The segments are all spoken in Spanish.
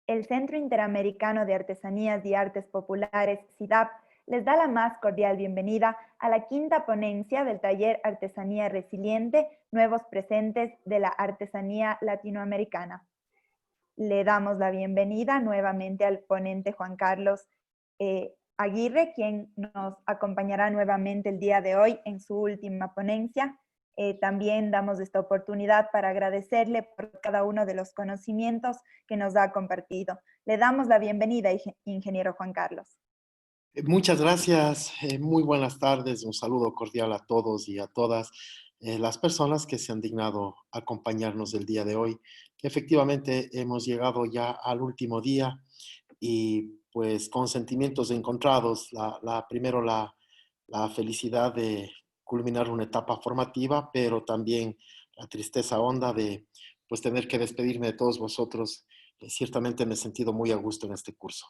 El Centro Interamericano de Artesanías y Artes Populares, CIDAP, les da la más cordial bienvenida a la quinta ponencia del taller Artesanía Resiliente, Nuevos Presentes de la Artesanía Latinoamericana. Le damos la bienvenida nuevamente al ponente Juan Carlos Aguirre, quien nos acompañará nuevamente el día de hoy en su última ponencia. También damos esta oportunidad para agradecerle por cada uno de los conocimientos que nos ha compartido. Le damos la bienvenida, ingeniero Juan Carlos. Muchas gracias, muy buenas tardes, un saludo cordial a todos y a todas las personas que se han dignado acompañarnos el día de hoy. Efectivamente, hemos llegado ya al último día y pues con sentimientos encontrados. Primero la felicidad de culminar una etapa formativa, pero también la tristeza honda de pues tener que despedirme de todos vosotros. Ciertamente me he sentido muy a gusto en este curso.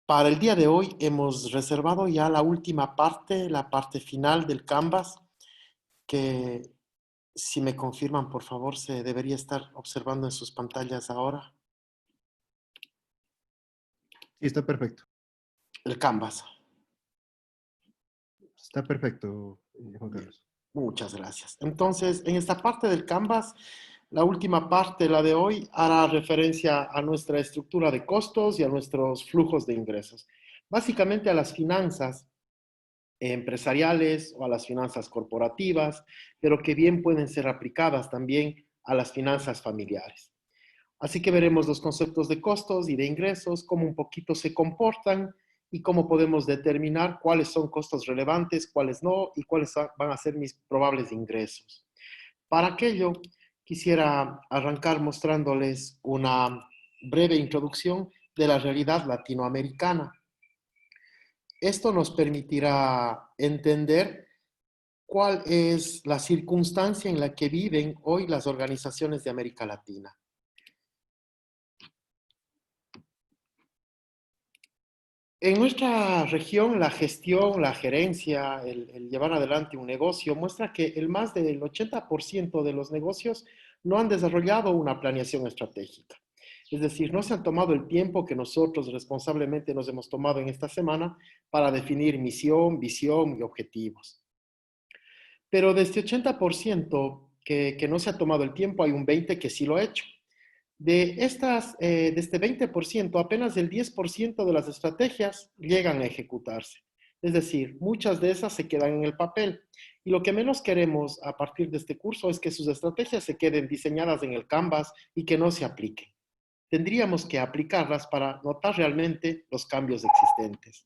Para el día de hoy hemos reservado ya la última parte, la parte final del Canvas, que si me confirman, por favor, se debería estar observando en sus pantallas ahora. Sí, está perfecto. El Canvas. Está perfecto, Juan Carlos. Muchas gracias. Entonces, en esta parte del Canvas, la última parte, la de hoy, hará referencia a nuestra estructura de costos y a nuestros flujos de ingresos. Básicamente a las finanzas empresariales o a las finanzas corporativas, pero que bien pueden ser aplicadas también a las finanzas familiares. Así que veremos los conceptos de costos y de ingresos, cómo un poquito se comportan y cómo podemos determinar cuáles son costos relevantes, cuáles no y cuáles van a ser mis probables ingresos. Para aquello, quisiera arrancar mostrándoles una breve introducción de la realidad latinoamericana. Esto nos permitirá entender cuál es la circunstancia en la que viven hoy las organizaciones de América Latina. En nuestra región, la gestión, la gerencia, el llevar adelante un negocio muestra que el más del 80% de los negocios no han desarrollado una planeación estratégica. Es decir, no se han tomado el tiempo que nosotros responsablemente nos hemos tomado en esta semana para definir misión, visión y objetivos. Pero de este 80% que no se ha tomado el tiempo, hay un 20% que sí lo ha hecho. De este 20%, apenas el 10% de las estrategias llegan a ejecutarse. Es decir, muchas de esas se quedan en el papel. Y lo que menos queremos a partir de este curso es que sus estrategias se queden diseñadas en el Canvas y que no se apliquen. Tendríamos que aplicarlas para notar realmente los cambios existentes.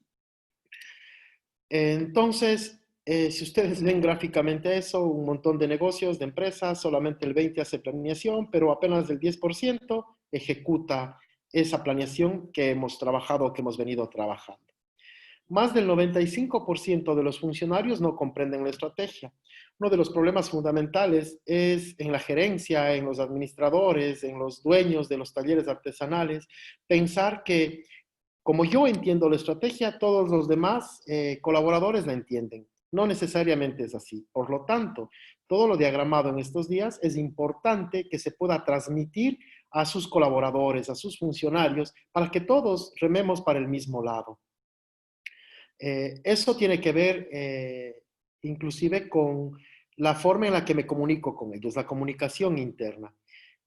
Entonces, si ustedes ven gráficamente eso, un montón de negocios, de empresas, solamente el 20% hace planeación, pero apenas el 10% ejecuta esa planeación que hemos trabajado, que hemos venido trabajando. Más del 95% de los funcionarios no comprenden la estrategia. Uno de los problemas fundamentales es en la gerencia, en los administradores, en los dueños de los talleres artesanales, pensar que como yo entiendo la estrategia, todos los demás colaboradores la entienden. No necesariamente es así. Por lo tanto, todo lo diagramado en estos días es importante que se pueda transmitir a sus colaboradores, a sus funcionarios, para que todos rememos para el mismo lado. Eso tiene que ver inclusive con la forma en la que me comunico con ellos, la comunicación interna.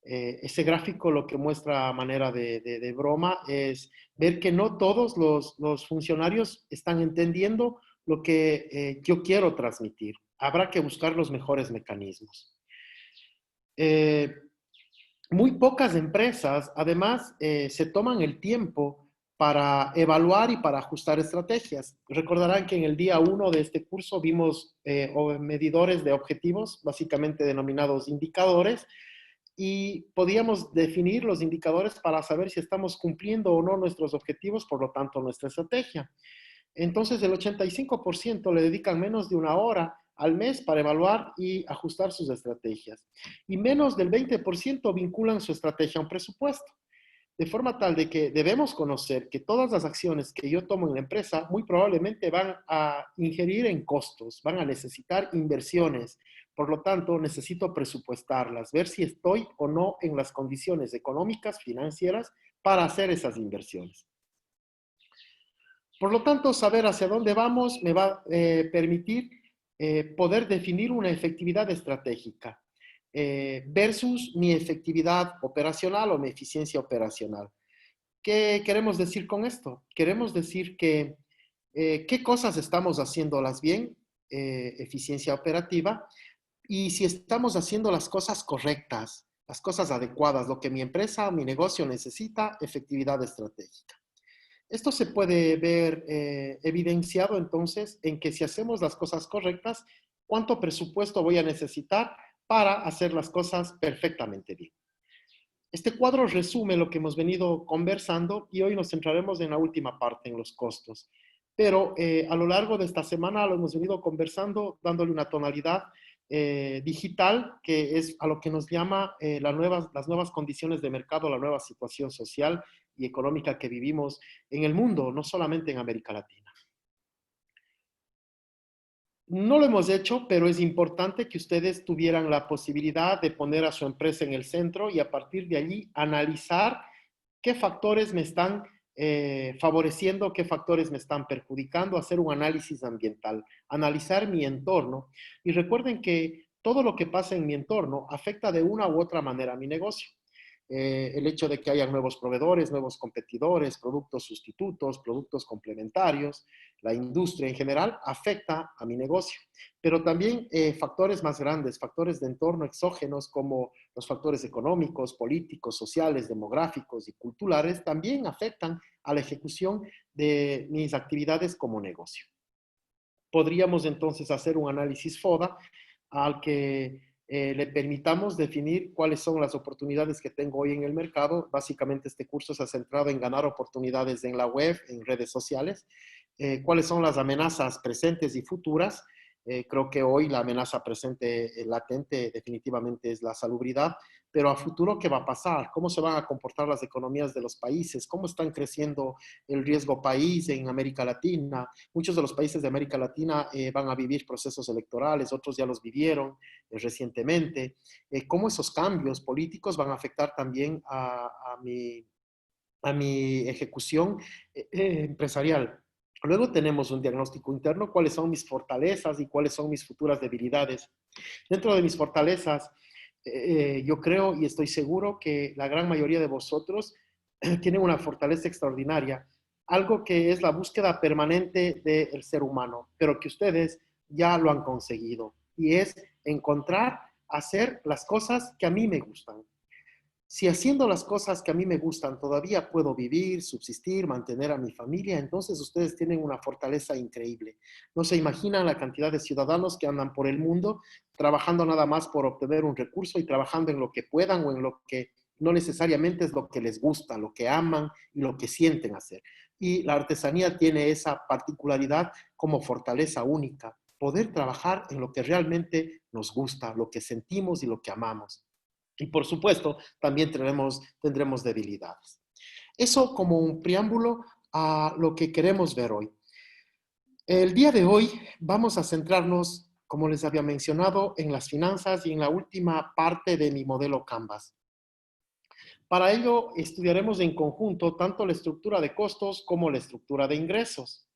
Ese gráfico lo que muestra a manera de broma es ver que no todos los funcionarios están entendiendo lo que yo quiero transmitir. Habrá que buscar los mejores mecanismos. Muy pocas empresas, además, se toman el tiempo para evaluar y para ajustar estrategias. Recordarán que en el día 1 de este curso vimos medidores de objetivos, básicamente denominados indicadores, y podíamos definir los indicadores para saber si estamos cumpliendo o no nuestros objetivos, por lo tanto, nuestra estrategia. Entonces, el 85% le dedican menos de una hora al mes para evaluar y ajustar sus estrategias. Y menos del 20% vinculan su estrategia a un presupuesto. De forma tal de que debemos conocer que todas las acciones que yo tomo en la empresa muy probablemente van a ingerir en costos, van a necesitar inversiones, Por lo tanto, necesito presupuestarlas, ver si estoy o no en las condiciones económicas, financieras, para hacer esas inversiones. Por lo tanto, saber hacia dónde vamos me va a permitir poder definir una efectividad estratégica versus mi efectividad operacional o mi eficiencia operacional. ¿Qué queremos decir con esto? Queremos decir que qué cosas estamos haciéndolas bien, eficiencia operativa, y si estamos haciendo las cosas correctas, las cosas adecuadas, lo que mi empresa o mi negocio necesita, efectividad estratégica. Esto se puede ver evidenciado entonces en que si hacemos las cosas correctas, ¿cuánto presupuesto voy a necesitar para hacer las cosas perfectamente bien? Este cuadro resume lo que hemos venido conversando y hoy nos centraremos en la última parte, en los costos. Pero a lo largo de esta semana lo hemos venido conversando, dándole una tonalidad digital, que es a lo que nos llama las nuevas condiciones de mercado, la nueva situación social y económica que vivimos en el mundo, no solamente en América Latina. No lo hemos hecho, pero es importante que ustedes tuvieran la posibilidad de poner a su empresa en el centro y a partir de allí analizar qué factores me están favoreciendo, qué factores me están perjudicando, hacer un análisis ambiental, analizar mi entorno. Y recuerden que todo lo que pasa en mi entorno afecta de una u otra manera a mi negocio. El hecho de que haya nuevos proveedores, nuevos competidores, productos sustitutos, productos complementarios, la industria en general afecta a mi negocio. Pero también factores más grandes, factores de entorno exógenos como los factores económicos, políticos, sociales, demográficos y culturales también afectan a la ejecución de mis actividades como negocio. Podríamos entonces hacer un análisis FODA al que le permitamos definir cuáles son las oportunidades que tengo hoy en el mercado. Básicamente este curso se ha centrado en ganar oportunidades en la web, en redes sociales, cuáles son las amenazas presentes y futuras. Creo que hoy la amenaza presente latente definitivamente es la salubridad, pero a futuro, ¿qué va a pasar? ¿Cómo se van a comportar las economías de los países? ¿Cómo están creciendo el riesgo país en América Latina? Muchos de los países de América Latina van a vivir procesos electorales, otros ya los vivieron recientemente. ¿Cómo esos cambios políticos van a afectar también a mi ejecución empresarial? Luego tenemos un diagnóstico interno, cuáles son mis fortalezas y cuáles son mis futuras debilidades. Dentro de mis fortalezas, yo creo y estoy seguro que la gran mayoría de vosotros tienen una fortaleza extraordinaria, algo que es la búsqueda permanente del ser humano, pero que ustedes ya lo han conseguido, y es encontrar, hacer las cosas que a mí me gustan. Si haciendo las cosas que a mí me gustan todavía puedo vivir, subsistir, mantener a mi familia, entonces ustedes tienen una fortaleza increíble. No se imaginan la cantidad de ciudadanos que andan por el mundo trabajando nada más por obtener un recurso y trabajando en lo que puedan o en lo que no necesariamente es lo que les gusta, lo que aman y lo que sienten hacer. Y la artesanía tiene esa particularidad como fortaleza única, poder trabajar en lo que realmente nos gusta, lo que sentimos y lo que amamos. Y por supuesto, también tendremos debilidades. Eso como un preámbulo a lo que queremos ver hoy. El día de hoy vamos a centrarnos, como les había mencionado, en las finanzas y en la última parte de mi modelo Canvas. Para ello, estudiaremos en conjunto tanto la estructura de costos como la estructura de ingresos.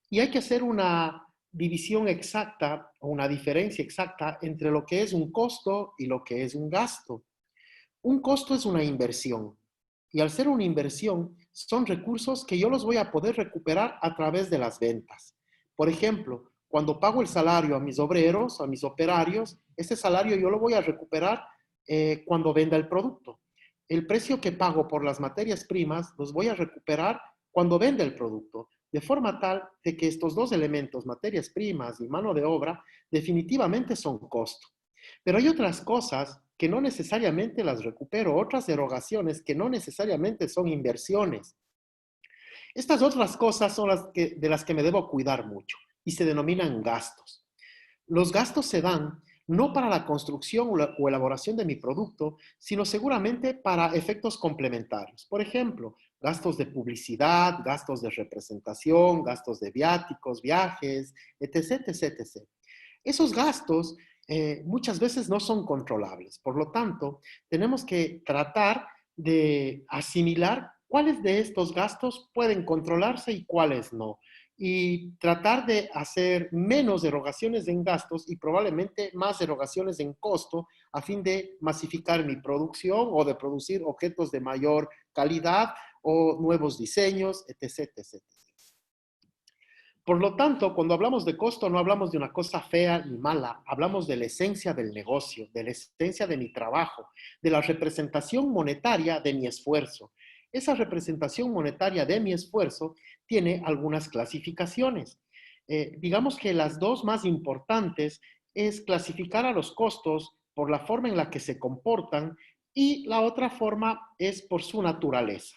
Y hay que hacer una división exacta o una diferencia exacta entre lo que es un costo y lo que es un gasto. Un costo es una inversión y al ser una inversión son recursos que yo los voy a poder recuperar a través de las ventas. Por ejemplo, cuando pago el salario a mis obreros, a mis operarios, ese salario yo lo voy a recuperar cuando venda el producto. El precio que pago por las materias primas los voy a recuperar cuando venda el producto, de forma tal de que estos dos elementos, materias primas y mano de obra, definitivamente son costo. Pero hay otras cosas que no necesariamente las recupero, otras erogaciones que no necesariamente son inversiones. Estas otras cosas son de las que me debo cuidar mucho y se denominan gastos. Los gastos se dan no para la construcción o elaboración de mi producto, sino seguramente para efectos complementarios. Por ejemplo, gastos de publicidad, gastos de representación, gastos de viáticos, viajes, etc., etc., etc. Esos gastos muchas veces no son controlables. Por lo tanto, tenemos que tratar de asimilar cuáles de estos gastos pueden controlarse y cuáles no. Y tratar de hacer menos erogaciones en gastos y probablemente más erogaciones en costo a fin de masificar mi producción o de producir objetos de mayor calidad o nuevos diseños, etc, etc. Por lo tanto, cuando hablamos de costo, no hablamos de una cosa fea ni mala, hablamos de la esencia del negocio, de la esencia de mi trabajo, de la representación monetaria de mi esfuerzo. Esa representación monetaria de mi esfuerzo tiene algunas clasificaciones. Digamos que las dos más importantes es clasificar a los costos por la forma en la que se comportan y la otra forma es por su naturaleza.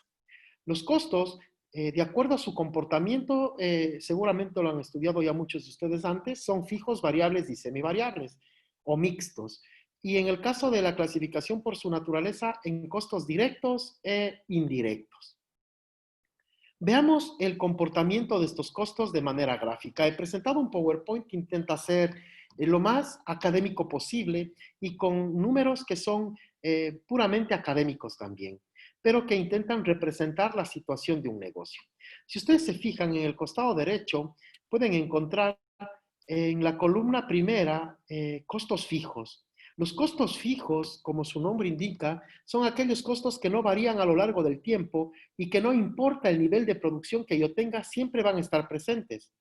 Los costos, de acuerdo a su comportamiento, seguramente lo han estudiado ya muchos de ustedes antes, son fijos, variables y semivariables o mixtos. Y en el caso de la clasificación por su naturaleza, en costos directos e indirectos. Veamos el comportamiento de estos costos de manera gráfica. He presentado un PowerPoint que intenta ser lo más académico posible y con números que son puramente académicos también, pero que intentan representar la situación de un negocio. Si ustedes se fijan en el costado derecho, pueden encontrar en la columna primera costos fijos. Los costos fijos, como su nombre indica, son aquellos costos que no varían a lo largo del tiempo y que no importa el nivel de producción que yo tenga, siempre van a estar presentes.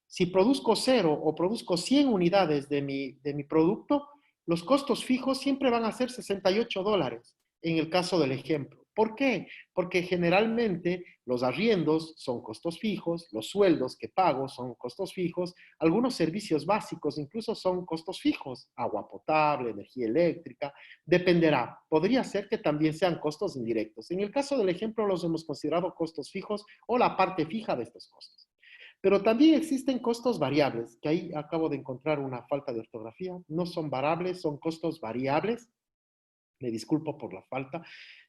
Si produzco 0 o produzco 100 unidades de mi producto, los costos fijos siempre van a ser $68 en el caso del ejemplo. ¿Por qué? Porque generalmente los arriendos son costos fijos, los sueldos que pago son costos fijos, algunos servicios básicos incluso son costos fijos, agua potable, energía eléctrica, dependerá. Podría ser que también sean costos indirectos. En el caso del ejemplo los hemos considerado costos fijos o la parte fija de estos costos. Pero también existen costos variables, que ahí acabo de encontrar una falta de ortografía. No son variables, son costos variables. Me disculpo por la falta.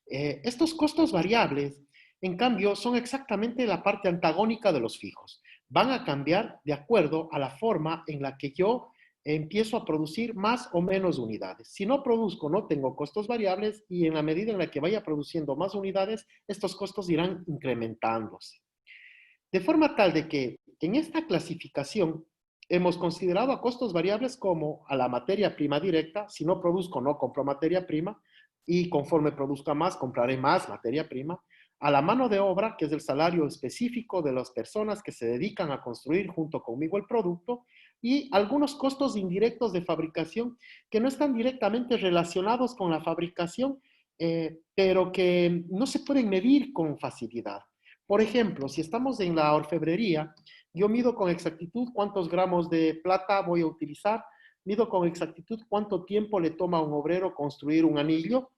Estos costos variables, en cambio, son exactamente la parte antagónica de los fijos. Van a cambiar de acuerdo a la forma en la que yo empiezo a producir más o menos unidades. Si no produzco, no tengo costos variables y en la medida en la que vaya produciendo más unidades, estos costos irán incrementándose. De forma tal de que en esta clasificación hemos considerado a costos variables como a la materia prima directa. Si no produzco, no compro materia prima y conforme produzca más, compraré más materia prima. A la mano de obra, que es el salario específico de las personas que se dedican a construir junto conmigo el producto, y algunos costos indirectos de fabricación que no están directamente relacionados con la fabricación, pero que no se pueden medir con facilidad. Por ejemplo, si estamos en la orfebrería, yo mido con exactitud cuántos gramos de plata voy a utilizar, mido con exactitud cuánto tiempo le toma a un obrero construir un anillo,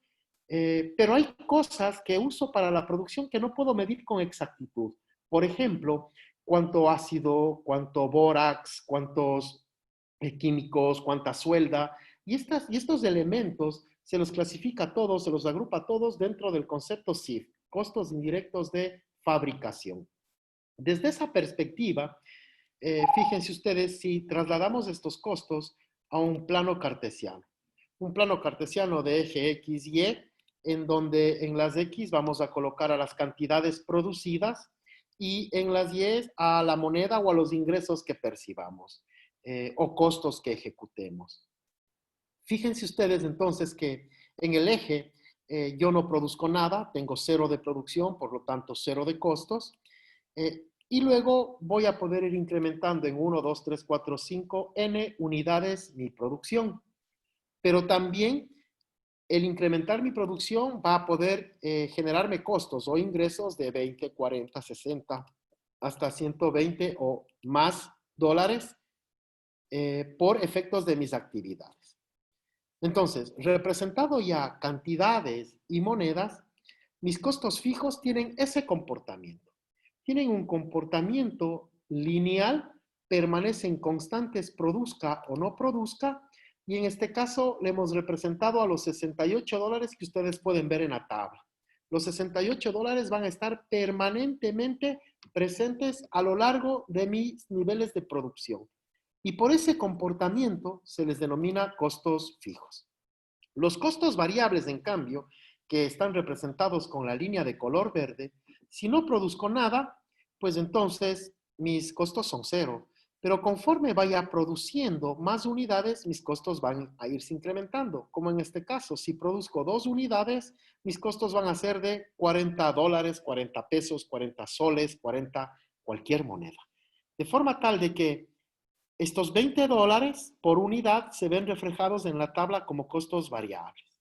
pero hay cosas que uso para la producción que no puedo medir con exactitud. Por ejemplo, cuánto ácido, cuánto bórax, cuántos químicos, cuánta suelda, y estos elementos se los clasifica a todos, se los agrupa a todos dentro del concepto CIF, costos indirectos de fabricación. Desde esa perspectiva, fíjense ustedes si trasladamos estos costos a un plano cartesiano. Un plano cartesiano de eje X y Y, en donde en las X vamos a colocar a las cantidades producidas y en las Y a la moneda o a los ingresos que percibamos o costos que ejecutemos. Fíjense ustedes entonces que en el eje yo no produzco nada, tengo 0 de producción, por lo tanto 0 de costos. Y luego voy a poder ir incrementando en 1, 2, 3, 4, 5, n unidades mi producción. Pero también el incrementar mi producción va a poder generarme costos o ingresos de 20, 40, 60, hasta 120 o más dólares por efectos de mis actividades. Entonces, representado ya cantidades y monedas, mis costos fijos tienen ese comportamiento. Tienen un comportamiento lineal, permanecen constantes, produzca o no produzca, y en este caso le hemos representado a los $68 que ustedes pueden ver en la tabla. Los $68 van a estar permanentemente presentes a lo largo de mis niveles de producción. Y por ese comportamiento se les denomina costos fijos. Los costos variables, en cambio, que están representados con la línea de color verde, si no produzco nada, pues entonces mis costos son cero. Pero conforme vaya produciendo más unidades, mis costos van a irse incrementando. Como en este caso, si produzco 2 unidades, mis costos van a ser de $40, 40 pesos, 40 soles, 40 cualquier moneda. De forma tal de que estos $20 por unidad se ven reflejados en la tabla como costos variables.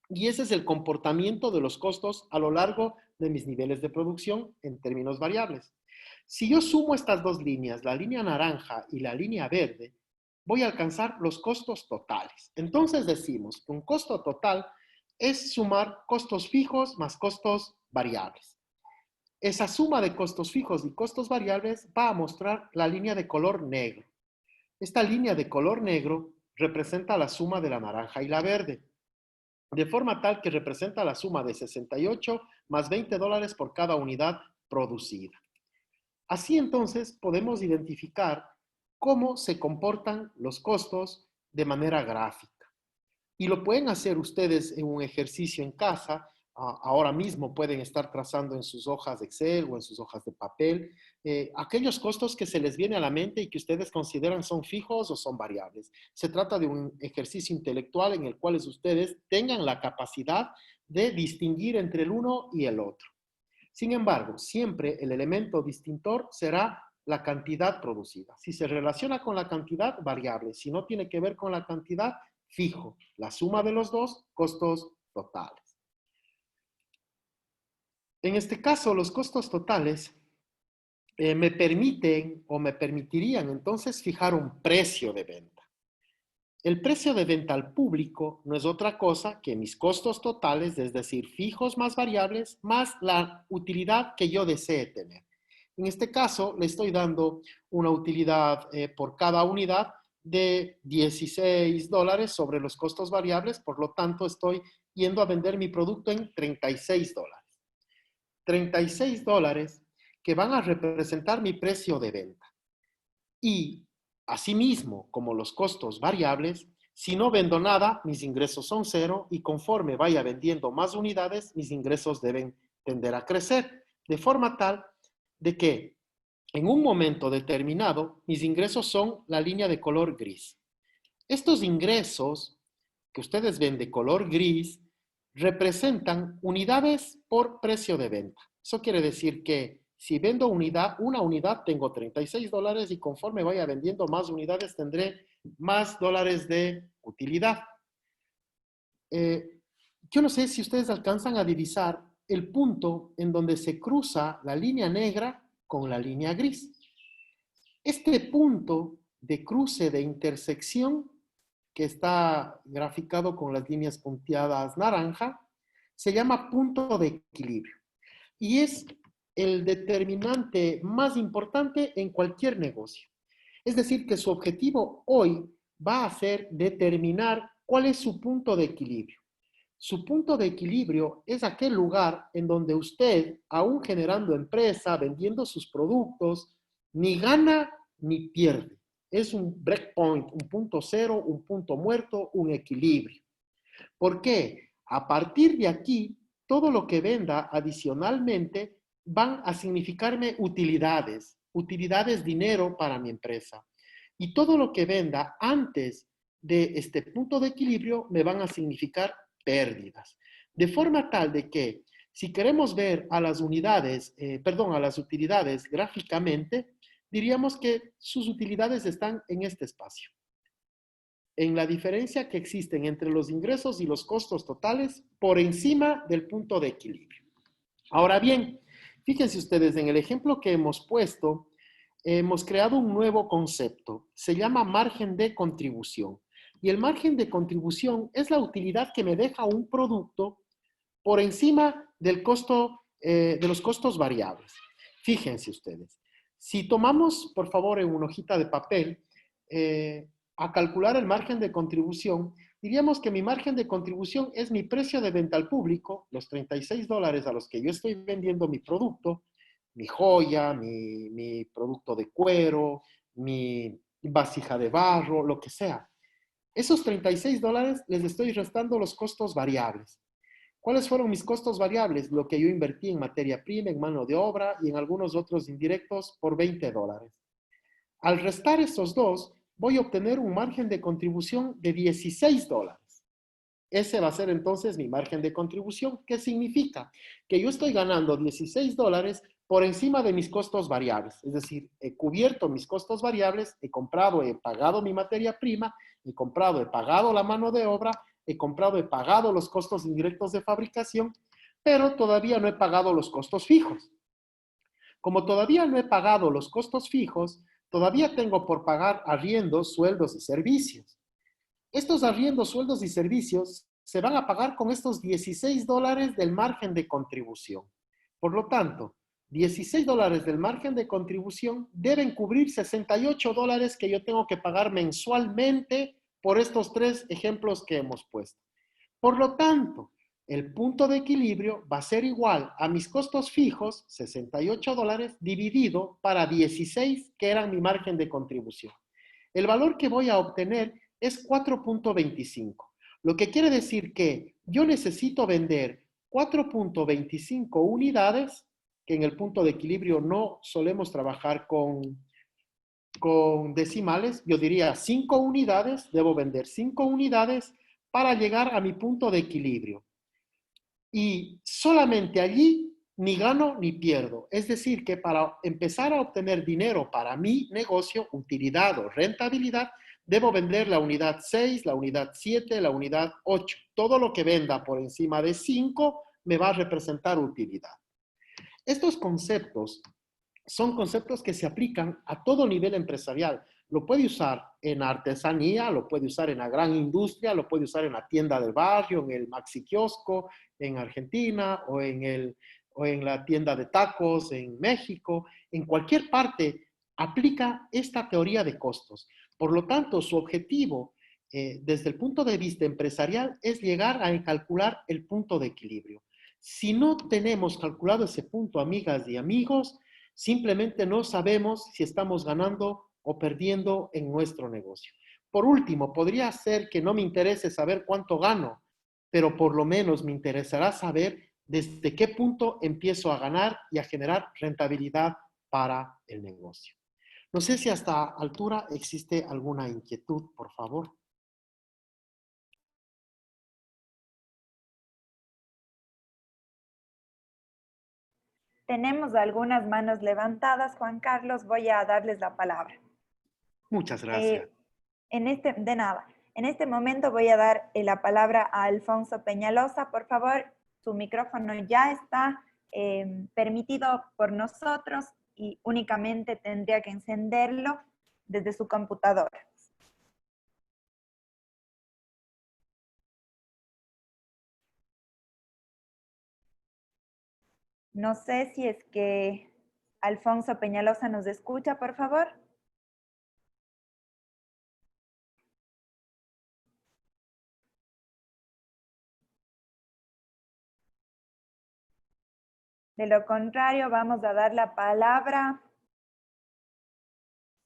Y ese es el comportamiento de los costos a lo largo de mis niveles de producción en términos variables. Si yo sumo estas dos líneas, la línea naranja y la línea verde, voy a alcanzar los costos totales. Entonces decimos que un costo total es sumar costos fijos más costos variables. Esa suma de costos fijos y costos variables va a mostrar la línea de color negro. Esta línea de color negro representa la suma de la naranja y la verde, de forma tal que representa la suma de 68 más $20 por cada unidad producida. Así entonces podemos identificar cómo se comportan los costos de manera gráfica. Y lo pueden hacer ustedes en un ejercicio en casa. Ahora mismo pueden estar trazando en sus hojas de Excel o en sus hojas de papel aquellos costos que se les viene a la mente y que ustedes consideran son fijos o son variables. Se trata de un ejercicio intelectual en el cual ustedes tengan la capacidad de distinguir entre el uno y el otro. Sin embargo, siempre el elemento distintor será la cantidad producida. Si se relaciona con la cantidad, variable. Si no tiene que ver con la cantidad, fijo. La suma de los dos, costos totales. En este caso, los costos totales me permiten o me permitirían entonces fijar un precio de venta. El precio de venta al público no es otra cosa que mis costos totales, es decir, fijos más variables, más la utilidad que yo desee tener. En este caso, le estoy dando una utilidad por cada unidad de $16 sobre los costos variables, por lo tanto, estoy yendo a vender mi producto en $36. $36 que van a representar mi precio de venta. Y asimismo, como los costos variables, si no vendo nada, mis ingresos son cero y conforme vaya vendiendo más unidades, mis ingresos deben tender a crecer, de forma tal de que en un momento determinado, mis ingresos son la línea de color gris. Estos ingresos que ustedes ven de color gris representan unidades por precio de venta. Eso quiere decir que si vendo una unidad tengo $36 y conforme vaya vendiendo más unidades tendré más dólares de utilidad. Yo no sé si ustedes alcanzan a divisar el punto en donde se cruza la línea negra con la línea gris. Este punto de cruce de intersección que está graficado con las líneas punteadas naranja se llama punto de equilibrio y es el determinante más importante en cualquier negocio. Es decir, que su objetivo hoy va a ser determinar cuál es su punto de equilibrio. Su punto de equilibrio es aquel lugar en donde usted, aún generando empresa, vendiendo sus productos, ni gana ni pierde. Es un breakpoint, un punto cero, un punto muerto, un equilibrio. ¿Por qué? A partir de aquí, todo lo que venda adicionalmente van a significarme utilidades, dinero para mi empresa. Y todo lo que venda antes de este punto de equilibrio me van a significar pérdidas. De forma tal de que si queremos ver a las unidades, a las utilidades gráficamente, diríamos que sus utilidades están en este espacio, en la diferencia que existen entre los ingresos y los costos totales por encima del punto de equilibrio. Ahora bien, fíjense ustedes, en el ejemplo que hemos puesto, hemos creado un nuevo concepto. Se llama margen de contribución. Y el margen de contribución es la utilidad que me deja un producto por encima del costo, de los costos variables. Fíjense ustedes. Si tomamos, por favor, en una hojita de papel, a calcular el margen de contribución, diríamos que mi margen de contribución es mi precio de venta al público, los $36 a los que yo estoy vendiendo mi producto, mi joya, mi producto de cuero, mi vasija de barro, lo que sea. Esos $36 les estoy restando los costos variables. ¿Cuáles fueron mis costos variables? Lo que yo invertí en materia prima, en mano de obra y en algunos otros indirectos por $20. Al restar esos dos, voy a obtener un margen de contribución de $16. Ese va a ser entonces mi margen de contribución. ¿Qué significa? Que yo estoy ganando $16 por encima de mis costos variables. Es decir, he cubierto mis costos variables, he comprado, he pagado mi materia prima, he comprado, he pagado la mano de obra, he comprado, he pagado los costos indirectos de fabricación, pero todavía no he pagado los costos fijos. Como todavía no he pagado los costos fijos, todavía tengo por pagar arriendos, sueldos y servicios. Estos arriendos, sueldos y servicios se van a pagar con estos $16 del margen de contribución. Por lo tanto, $16 del margen de contribución deben cubrir $68 que yo tengo que pagar mensualmente por estos tres ejemplos que hemos puesto. Por lo tanto, el punto de equilibrio va a ser igual a mis costos fijos, $68, dividido para 16, que eran mi margen de contribución. El valor que voy a obtener es 4.25, lo que quiere decir que yo necesito vender 4.25 unidades, que en el punto de equilibrio no solemos trabajar con decimales, yo diría 5 unidades, debo vender 5 unidades para llegar a mi punto de equilibrio. Y solamente allí ni gano ni pierdo. Es decir, que para empezar a obtener dinero para mi negocio, utilidad o rentabilidad, debo vender la unidad 6, la unidad 7, la unidad 8. Todo lo que venda por encima de 5 me va a representar utilidad. Estos conceptos son conceptos que se aplican a todo nivel empresarial. Lo puede usar en artesanía, lo puede usar en la gran industria, lo puede usar en la tienda del barrio, en el maxi kiosco, en Argentina o en la tienda de tacos en México. En cualquier parte aplica esta teoría de costos. Por lo tanto, su objetivo desde el punto de vista empresarial es llegar a calcular el punto de equilibrio. Si no tenemos calculado ese punto, amigas y amigos, simplemente no sabemos si estamos ganando o perdiendo en nuestro negocio. Por último, podría ser que no me interese saber cuánto gano, pero por lo menos me interesará saber desde qué punto empiezo a ganar y a generar rentabilidad para el negocio. No sé si a esta altura existe alguna inquietud, por favor. Tenemos algunas manos levantadas. Juan Carlos, voy a darles la palabra. Muchas gracias. De nada. En este momento voy a dar la palabra a Alfonso Peñalosa. Por favor, su micrófono ya está permitido por nosotros y únicamente tendría que encenderlo desde su computadora. No sé si es que Alfonso Peñalosa nos escucha, por favor. De lo contrario, vamos a dar la palabra.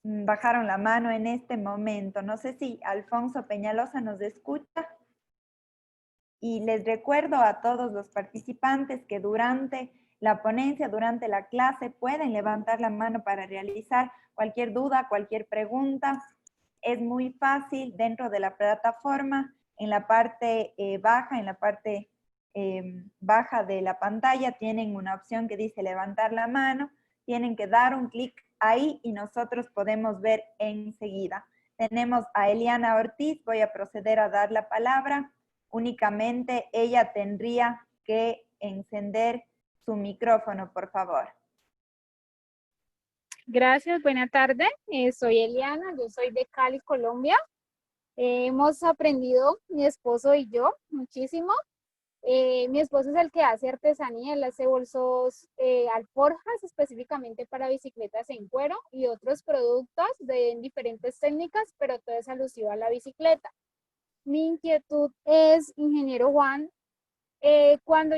Bajaron la mano en este momento. No sé si Alfonso Peñalosa nos escucha. Y les recuerdo a todos los participantes que durante la ponencia, durante la clase, pueden levantar la mano para realizar cualquier duda, cualquier pregunta. Es muy fácil dentro de la plataforma, en la parte baja, en la parte baja de la pantalla, tienen una opción que dice levantar la mano. Tienen que dar un clic ahí y nosotros podemos ver enseguida. Tenemos a Eliana Ortiz, voy a proceder a dar la palabra. Únicamente ella tendría que encender su micrófono, por favor. Gracias, buena tarde. Soy Eliana, yo soy de Cali, Colombia. Hemos aprendido, mi esposo y yo, muchísimo. Mi esposo es el que hace artesanía, él hace bolsos alforjas específicamente para bicicletas en cuero y otros productos de diferentes técnicas, pero todo es alusivo a la bicicleta. Mi inquietud es, ingeniero Juan, Cuando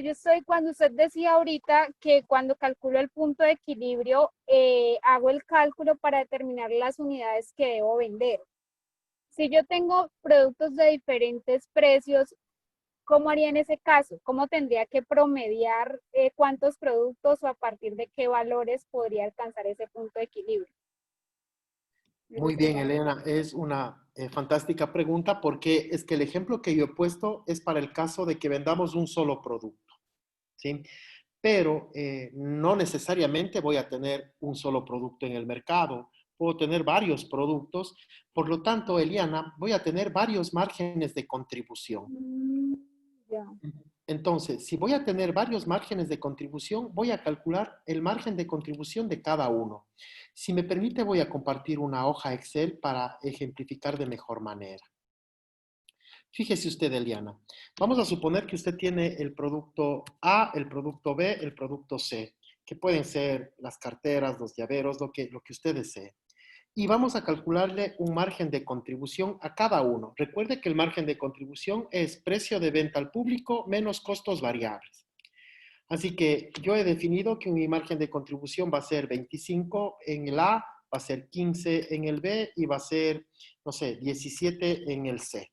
usted decía ahorita que cuando calculo el punto de equilibrio, hago el cálculo para determinar las unidades que debo vender. Si yo tengo productos de diferentes precios, ¿cómo haría en ese caso? ¿Cómo tendría que promediar cuántos productos o a partir de qué valores podría alcanzar ese punto de equilibrio? Esa Muy bien, sería mi- Elena, es una fantástica pregunta porque es que el ejemplo que yo he puesto es para el caso de que vendamos un solo producto, ¿sí? Pero no necesariamente voy a tener un solo producto en el mercado, puedo tener varios productos, por lo tanto, Eliana, voy a tener varios márgenes de contribución. Ya. Entonces, si voy a tener varios márgenes de contribución, voy a calcular el margen de contribución de cada uno. Si me permite, voy a compartir una hoja Excel para ejemplificar de mejor manera. Fíjese usted, Eliana. Vamos a suponer que usted tiene el producto A, el producto B, el producto C, que pueden ser las carteras, los llaveros, lo que usted desee. Y vamos a calcularle un margen de contribución a cada uno. Recuerde que el margen de contribución es precio de venta al público menos costos variables. Así que yo he definido que mi margen de contribución va a ser 25 en el A, va a ser 15 en el B y va a ser, no sé, 17 en el C.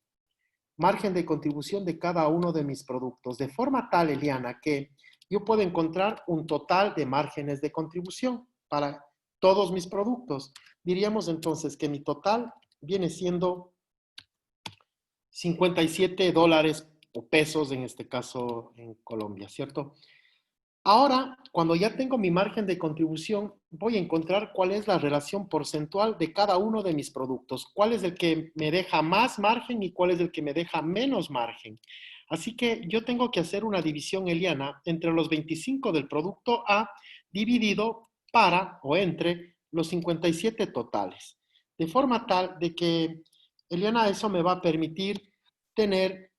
Margen de contribución de cada uno de mis productos, de forma tal, Eliana, que yo puedo encontrar un total de márgenes de contribución para todos mis productos. Diríamos entonces que mi total viene siendo $57 o pesos, en este caso en Colombia, ¿cierto? Ahora, cuando ya tengo mi margen de contribución, voy a encontrar cuál es la relación porcentual de cada uno de mis productos, cuál es el que me deja más margen y cuál es el que me deja menos margen. Así que yo tengo que hacer una división, Eliana, entre los 25 del producto A dividido para o entre los 57 totales. De forma tal de que, Eliana, eso me va a permitir tener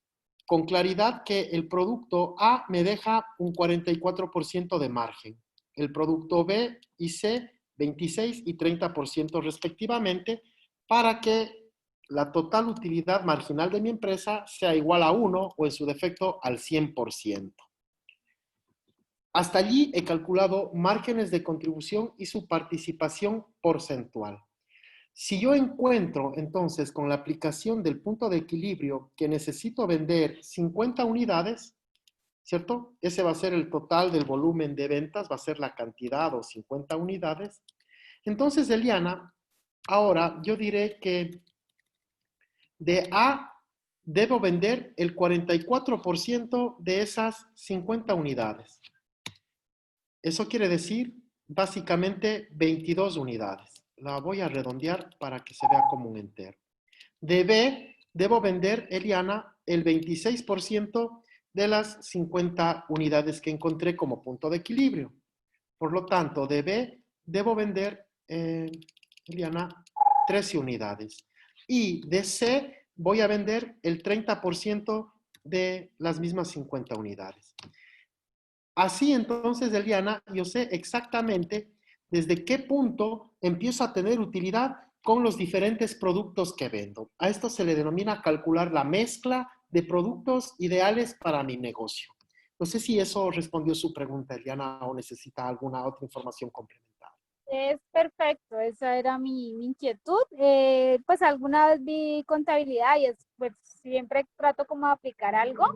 con claridad que el producto A me deja un 44% de margen, el producto B y C 26 y 30% respectivamente, para que la total utilidad marginal de mi empresa sea igual a 1 o en su defecto al 100%. Hasta allí he calculado márgenes de contribución y su participación porcentual. Si yo encuentro entonces con la aplicación del punto de equilibrio que necesito vender 50 unidades, ¿cierto? Ese va a ser el total del volumen de ventas, va a ser la cantidad o 50 unidades. Entonces, Eliana, ahora yo diré que de A debo vender el 44% de esas 50 unidades. Eso quiere decir básicamente 22 unidades. La voy a redondear para que se vea como un entero. De B, debo vender, Eliana, el 26% de las 50 unidades que encontré como punto de equilibrio. Por lo tanto, de B, debo vender, Eliana, 13 unidades. Y de C, voy a vender el 30% de las mismas 50 unidades. Así entonces, Eliana, yo sé exactamente desde qué punto empiezo a tener utilidad con los diferentes productos que vendo. A esto se le denomina calcular la mezcla de productos ideales para mi negocio. No sé si eso respondió su pregunta, Eliana, o necesita alguna otra información complementaria. Es perfecto, esa era mi inquietud. Pues alguna vez vi contabilidad y pues siempre trato como de aplicar algo,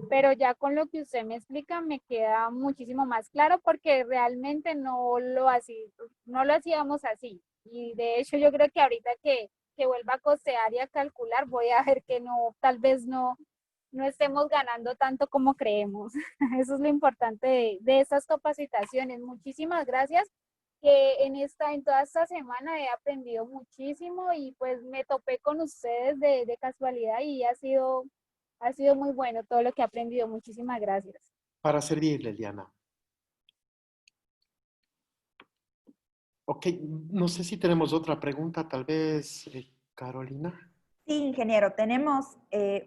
pero ya con lo que usted me explica me queda muchísimo más claro porque realmente no lo hacíamos así. Y de hecho yo creo que ahorita que vuelva a costear y a calcular voy a ver que no, tal vez no estemos ganando tanto como creemos. Eso es lo importante de estas capacitaciones. Muchísimas gracias que en toda esta semana he aprendido muchísimo y pues me topé con ustedes de casualidad y ha sido muy bueno todo lo que he aprendido. Muchísimas gracias. Para servirle, Eliana. Ok, no sé si tenemos otra pregunta, tal vez, Carolina. Sí, ingeniero, tenemos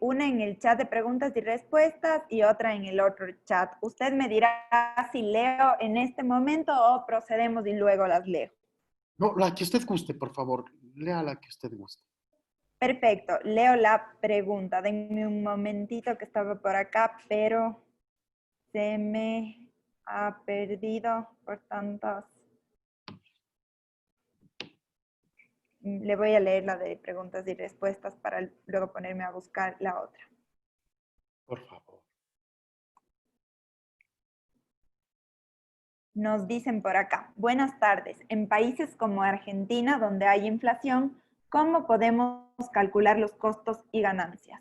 una en el chat de preguntas y respuestas y otra en el otro chat. Usted me dirá si leo en este momento o procedemos y luego las leo. No, la que usted guste, por favor. Lea la que usted guste. Perfecto, leo la pregunta. Denme un momentito que estaba por acá, pero Se me ha perdido por tantos. Le voy a leer la de preguntas y respuestas para luego ponerme a buscar la otra. Por favor. Nos dicen por acá, buenas tardes. En países como Argentina, donde hay inflación, ¿cómo podemos calcular los costos y ganancias?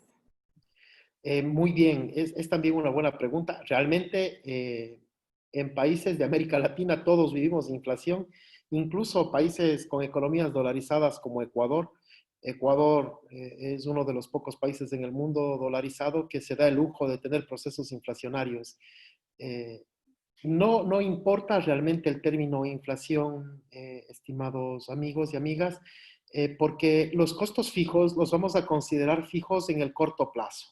Muy bien, es también una buena pregunta. Realmente, en países de América Latina todos vivimos inflación, incluso países con economías dolarizadas como Ecuador. Ecuador es uno de los pocos países en el mundo dolarizado que se da el lujo de tener procesos inflacionarios. Eh, no importa realmente el término inflación, estimados amigos y amigas, porque los costos fijos los vamos a considerar fijos en el corto plazo.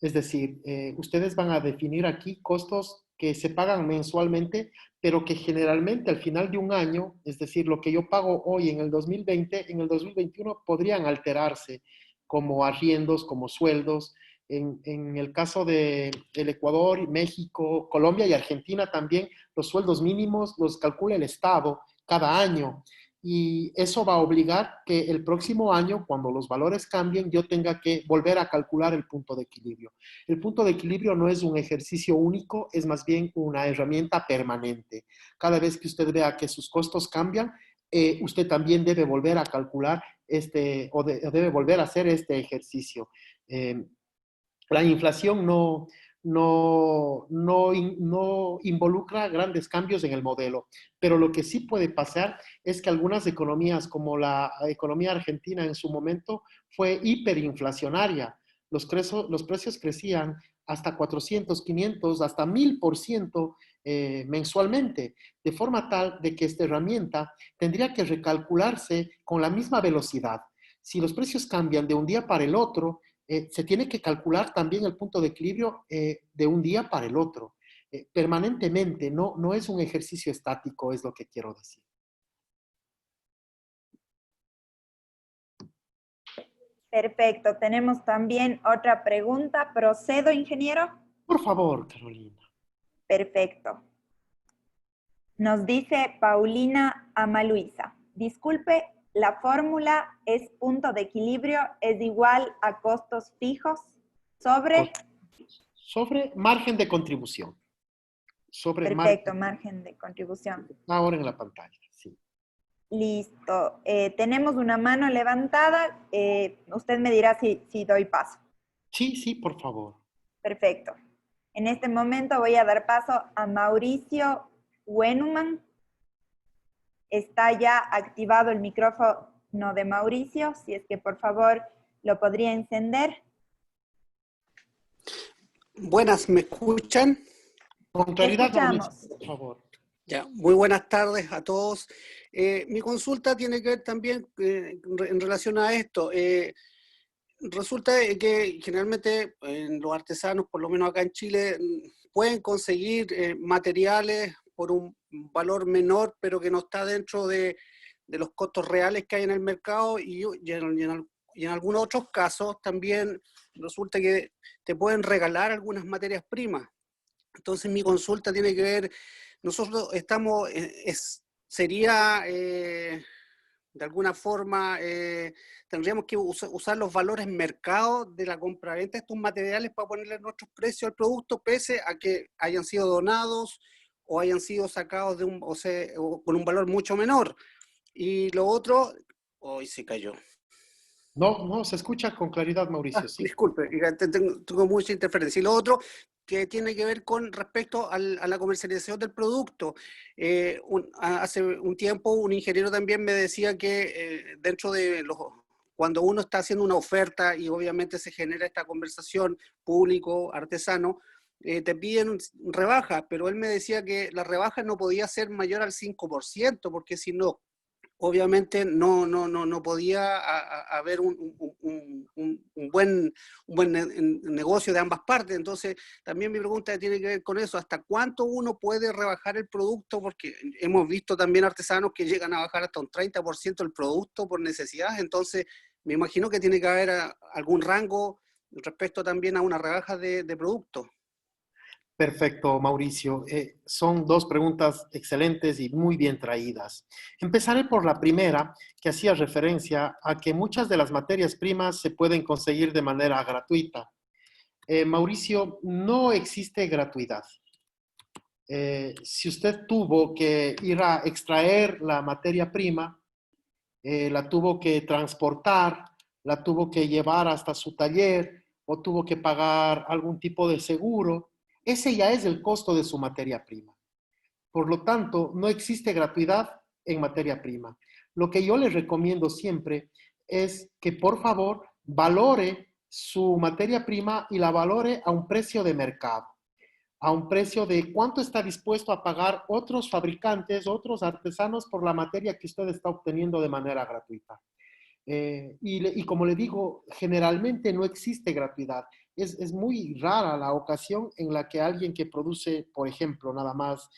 Es decir, ustedes van a definir aquí costos que se pagan mensualmente, pero que generalmente al final de un año, es decir, lo que yo pago hoy en el 2020, en el 2021 podrían alterarse como arriendos, como sueldos. En el caso del Ecuador, México, Colombia y Argentina también, los sueldos mínimos los calcula el Estado cada año. Y eso va a obligar que el próximo año, cuando los valores cambien, yo tenga que volver a calcular el punto de equilibrio. El punto de equilibrio no es un ejercicio único, es más bien una herramienta permanente. Cada vez que usted vea que sus costos cambian, usted también debe volver a calcular debe volver a hacer este ejercicio. La inflación no involucra grandes cambios en el modelo, pero lo que sí puede pasar es que algunas economías, como la economía argentina en su momento, fue hiperinflacionaria. Los precios crecían hasta 400, 500, hasta 1000% mensualmente, de forma tal de que esta herramienta tendría que recalcularse con la misma velocidad. Si los precios cambian de un día para el otro, se tiene que calcular también el punto de equilibrio de un día para el otro, permanentemente, no es un ejercicio estático, es lo que quiero decir. Perfecto, tenemos también otra pregunta. ¿Procedo, ingeniero? Por favor, Carolina. Perfecto. Nos dice Paulina Amaluisa. Disculpe, ¿la fórmula es punto de equilibrio es igual a costos fijos sobre? Sobre margen de contribución. Perfecto, margen de contribución. Ahora en la pantalla, sí. Listo. Tenemos una mano levantada. Usted me dirá si doy paso. Sí, por favor. Perfecto. En este momento voy a dar paso a Mauricio Wenuman. Está ya activado el micrófono de Mauricio, si es que por favor lo podría encender. Buenas, ¿me escuchan? Con claridad, Escuchamos. Mauricio, por favor. Ya, muy buenas tardes a todos. Mi consulta tiene que ver también en relación a esto. Resulta que generalmente los artesanos, por lo menos acá en Chile, pueden conseguir materiales por un valor menor, pero que no está dentro de los costos reales que hay en el mercado y en algunos otros casos también resulta que te pueden regalar algunas materias primas. Entonces mi consulta tiene que ver, nosotros estamos, sería de alguna forma, tendríamos que usar los valores mercado de la compraventa de estos materiales para ponerle nuestros precios al producto, pese a que hayan sido donados o hayan sido sacados de o con un valor mucho menor. Y lo otro, hoy se cayó. No, se escucha con claridad, Mauricio, sí. Disculpe, tengo mucha interferencia. Y lo otro, que tiene que ver con respecto a la comercialización del producto. Hace un tiempo un ingeniero también me decía que dentro de cuando uno está haciendo una oferta y obviamente se genera esta conversación público-artesano, te piden rebaja, pero él me decía que la rebaja no podía ser mayor al 5%, porque si no, obviamente no podía haber un buen negocio de ambas partes. Entonces, también mi pregunta tiene que ver con eso, ¿hasta cuánto uno puede rebajar el producto? Porque hemos visto también artesanos que llegan a bajar hasta un 30% el producto por necesidad, entonces me imagino que tiene que haber algún rango respecto también a una rebaja de producto. Perfecto, Mauricio. Son dos preguntas excelentes y muy bien traídas. Empezaré por la primera, que hacía referencia a que muchas de las materias primas se pueden conseguir de manera gratuita. Mauricio, no existe gratuidad. Si usted tuvo que ir a extraer la materia prima, la tuvo que transportar, la tuvo que llevar hasta su taller o tuvo que pagar algún tipo de seguro, ese ya es el costo de su materia prima. Por lo tanto, no existe gratuidad en materia prima. Lo que yo les recomiendo siempre es que por favor valore su materia prima y la valore a un precio de mercado, a un precio de cuánto está dispuesto a pagar otros fabricantes, otros artesanos por la materia que usted está obteniendo de manera gratuita. Y como le digo, generalmente no existe gratuidad. Es muy rara la ocasión en la que alguien que produce, por ejemplo, nada más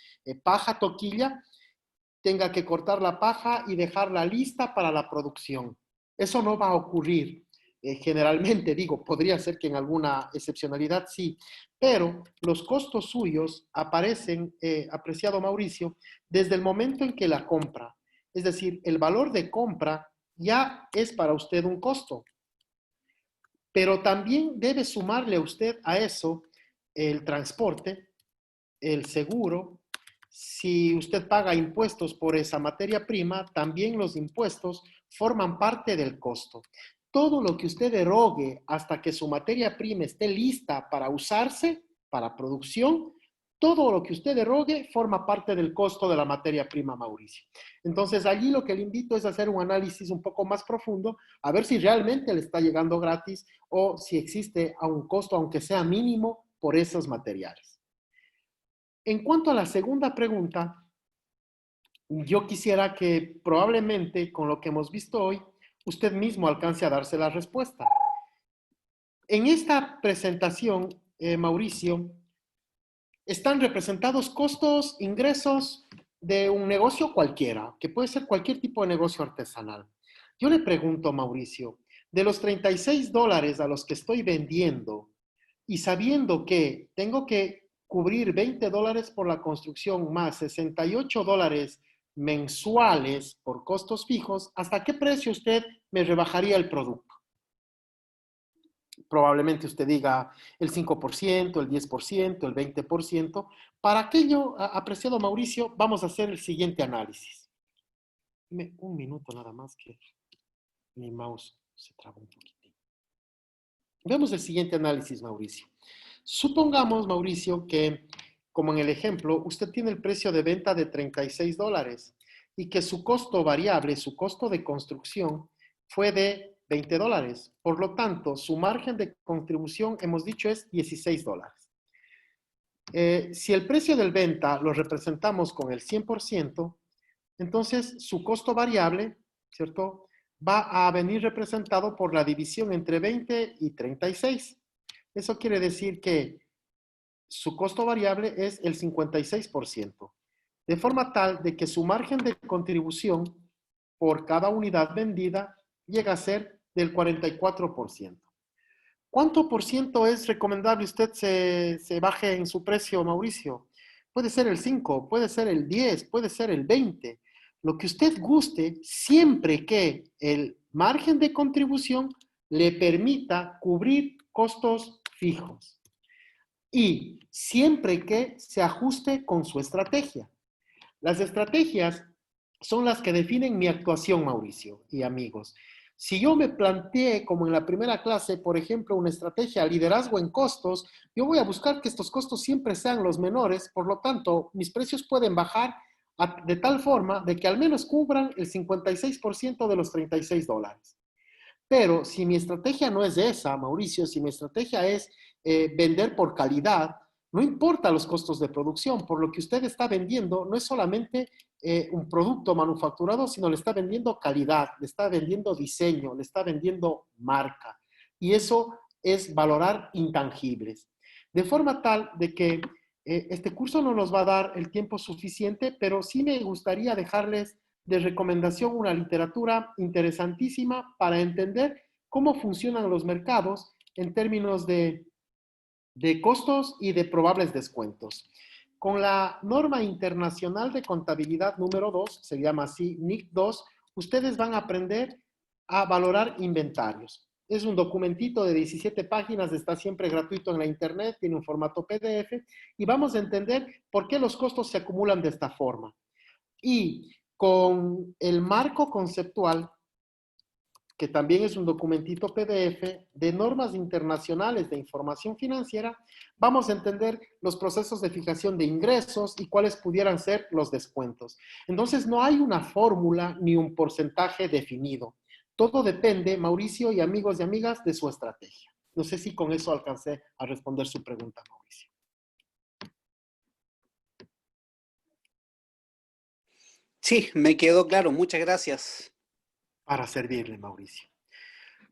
paja toquilla, tenga que cortar la paja y dejarla lista para la producción. Eso no va a ocurrir. Generalmente, digo, podría ser que en alguna excepcionalidad sí, pero los costos suyos aparecen, apreciado Mauricio, desde el momento en que la compra. Es decir, el valor de compra ya es para usted un costo. Pero también debe sumarle usted a eso el transporte, el seguro. Si usted paga impuestos por esa materia prima, también los impuestos forman parte del costo. Todo lo que usted erogue hasta que su materia prima esté lista para usarse, para producción, todo lo que usted erogue forma parte del costo de la materia prima, Mauricio. Entonces, allí lo que le invito es hacer un análisis un poco más profundo, a ver si realmente le está llegando gratis o si existe a un costo, aunque sea mínimo, por esos materiales. En cuanto a la segunda pregunta, yo quisiera que probablemente con lo que hemos visto hoy, usted mismo alcance a darse la respuesta. En esta presentación, Mauricio, están representados costos, ingresos de un negocio cualquiera, que puede ser cualquier tipo de negocio artesanal. Yo le pregunto, Mauricio, de los $36 a los que estoy vendiendo y sabiendo que tengo que cubrir $20 por la construcción más $68 mensuales por costos fijos, ¿hasta qué precio usted me rebajaría el producto? Probablemente usted diga el 5%, el 10%, el 20%. Para aquello, apreciado Mauricio, vamos a hacer el siguiente análisis. Dime un minuto nada más que mi mouse se traba un poquitín. Vemos el siguiente análisis, Mauricio. Supongamos, Mauricio, que como en el ejemplo, usted tiene el precio de venta de $36 y que su costo variable, su costo de construcción, fue de $20. Por lo tanto, su margen de contribución, hemos dicho, es $16. Si el precio del venta lo representamos con el 100%, entonces su costo variable, ¿cierto?, va a venir representado por la división entre 20 y 36. Eso quiere decir que su costo variable es el 56%, de forma tal de que su margen de contribución por cada unidad vendida llega a ser del 44%. ¿Cuánto por ciento es recomendable usted se baje en su precio, Mauricio? Puede ser el 5, puede ser el 10, puede ser el 20. Lo que usted guste, siempre que el margen de contribución le permita cubrir costos fijos. Y siempre que se ajuste con su estrategia. Las estrategias son las que definen mi actuación, Mauricio y amigos. Si yo me planteé, como en la primera clase, por ejemplo, una estrategia liderazgo en costos, yo voy a buscar que estos costos siempre sean los menores, por lo tanto, mis precios pueden bajar de tal forma de que al menos cubran el 56% de los $36. Pero si mi estrategia no es esa, Mauricio, si mi estrategia es vender por calidad, no importa los costos de producción, por lo que usted está vendiendo no es solamente un producto manufacturado, sino le está vendiendo calidad, le está vendiendo diseño, le está vendiendo marca. Y eso es valorar intangibles. De forma tal de que este curso no nos va a dar el tiempo suficiente, pero sí me gustaría dejarles de recomendación una literatura interesantísima para entender cómo funcionan los mercados en términos de de costos y de probables descuentos. Con la norma internacional de contabilidad número 2, se llama así NIC 2, ustedes van a aprender a valorar inventarios. Es un documentito de 17 páginas, está siempre gratuito en la internet, tiene un formato PDF y vamos a entender por qué los costos se acumulan de esta forma. Y con el marco conceptual, que también es un documentito PDF de normas internacionales de información financiera, vamos a entender los procesos de fijación de ingresos y cuáles pudieran ser los descuentos. Entonces, no hay una fórmula ni un porcentaje definido. Todo depende, Mauricio y amigos y amigas, de su estrategia. No sé si con eso alcancé a responder su pregunta, Mauricio. Sí, me quedó claro. Muchas gracias. Para servirle, Mauricio.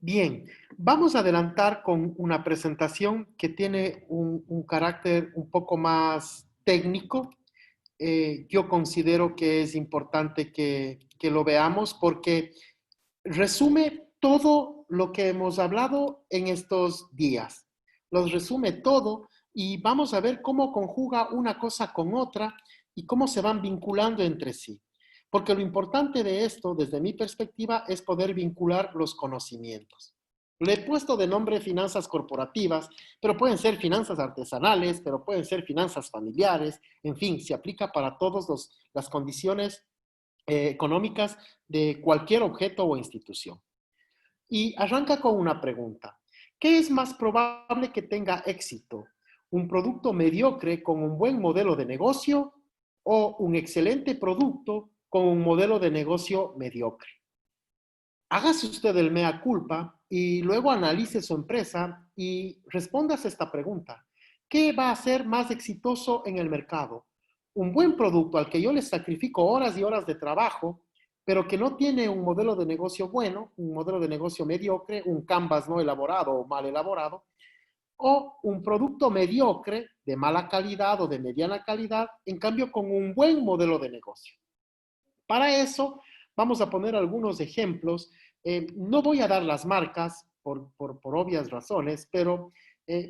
Bien, vamos a adelantar con una presentación que tiene un carácter un poco más técnico. Yo considero que es importante que lo veamos porque resume todo lo que hemos hablado en estos días. Los resume todo y vamos a ver cómo conjuga una cosa con otra y cómo se van vinculando entre sí. Porque lo importante de esto, desde mi perspectiva, es poder vincular los conocimientos. Le he puesto de nombre finanzas corporativas, pero pueden ser finanzas artesanales, pero pueden ser finanzas familiares, en fin, se aplica para todas las condiciones económicas de cualquier objeto o institución. Y arranca con una pregunta. ¿Qué es más probable que tenga éxito? ¿Un producto mediocre con un buen modelo de negocio o un excelente producto con un modelo de negocio mediocre? Hágase usted el mea culpa y luego analice su empresa y respóndase esta pregunta. ¿Qué va a ser más exitoso en el mercado? ¿Un buen producto al que yo le sacrifico horas y horas de trabajo, pero que no tiene un modelo de negocio bueno, un modelo de negocio mediocre, un canvas no elaborado o mal elaborado, o un producto mediocre de mala calidad o de mediana calidad, en cambio con un buen modelo de negocio? Para eso vamos a poner algunos ejemplos. No voy a dar las marcas por obvias razones, pero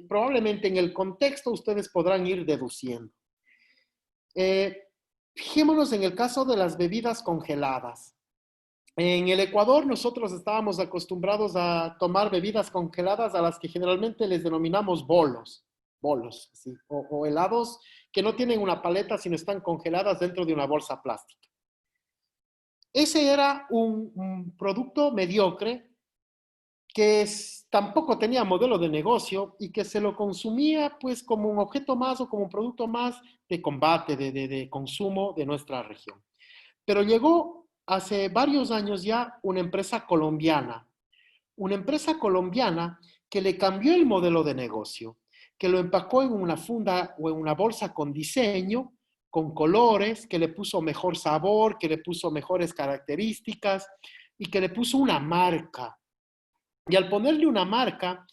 probablemente en el contexto ustedes podrán ir deduciendo. Fijémonos en el caso de las bebidas congeladas. En el Ecuador nosotros estábamos acostumbrados a tomar bebidas congeladas a las que generalmente les denominamos bolos, ¿sí? O helados que no tienen una paleta sino están congeladas dentro de una bolsa plástica. Ese era un producto mediocre que tampoco tenía modelo de negocio y que se lo consumía pues como un objeto más o como un producto más de combate, de consumo de nuestra región. Pero llegó hace varios años ya una empresa colombiana que le cambió el modelo de negocio, que lo empacó en una funda o en una bolsa con diseño, con colores, que le puso mejor sabor, que le puso mejores características y que le puso una marca. Y al ponerle una marca,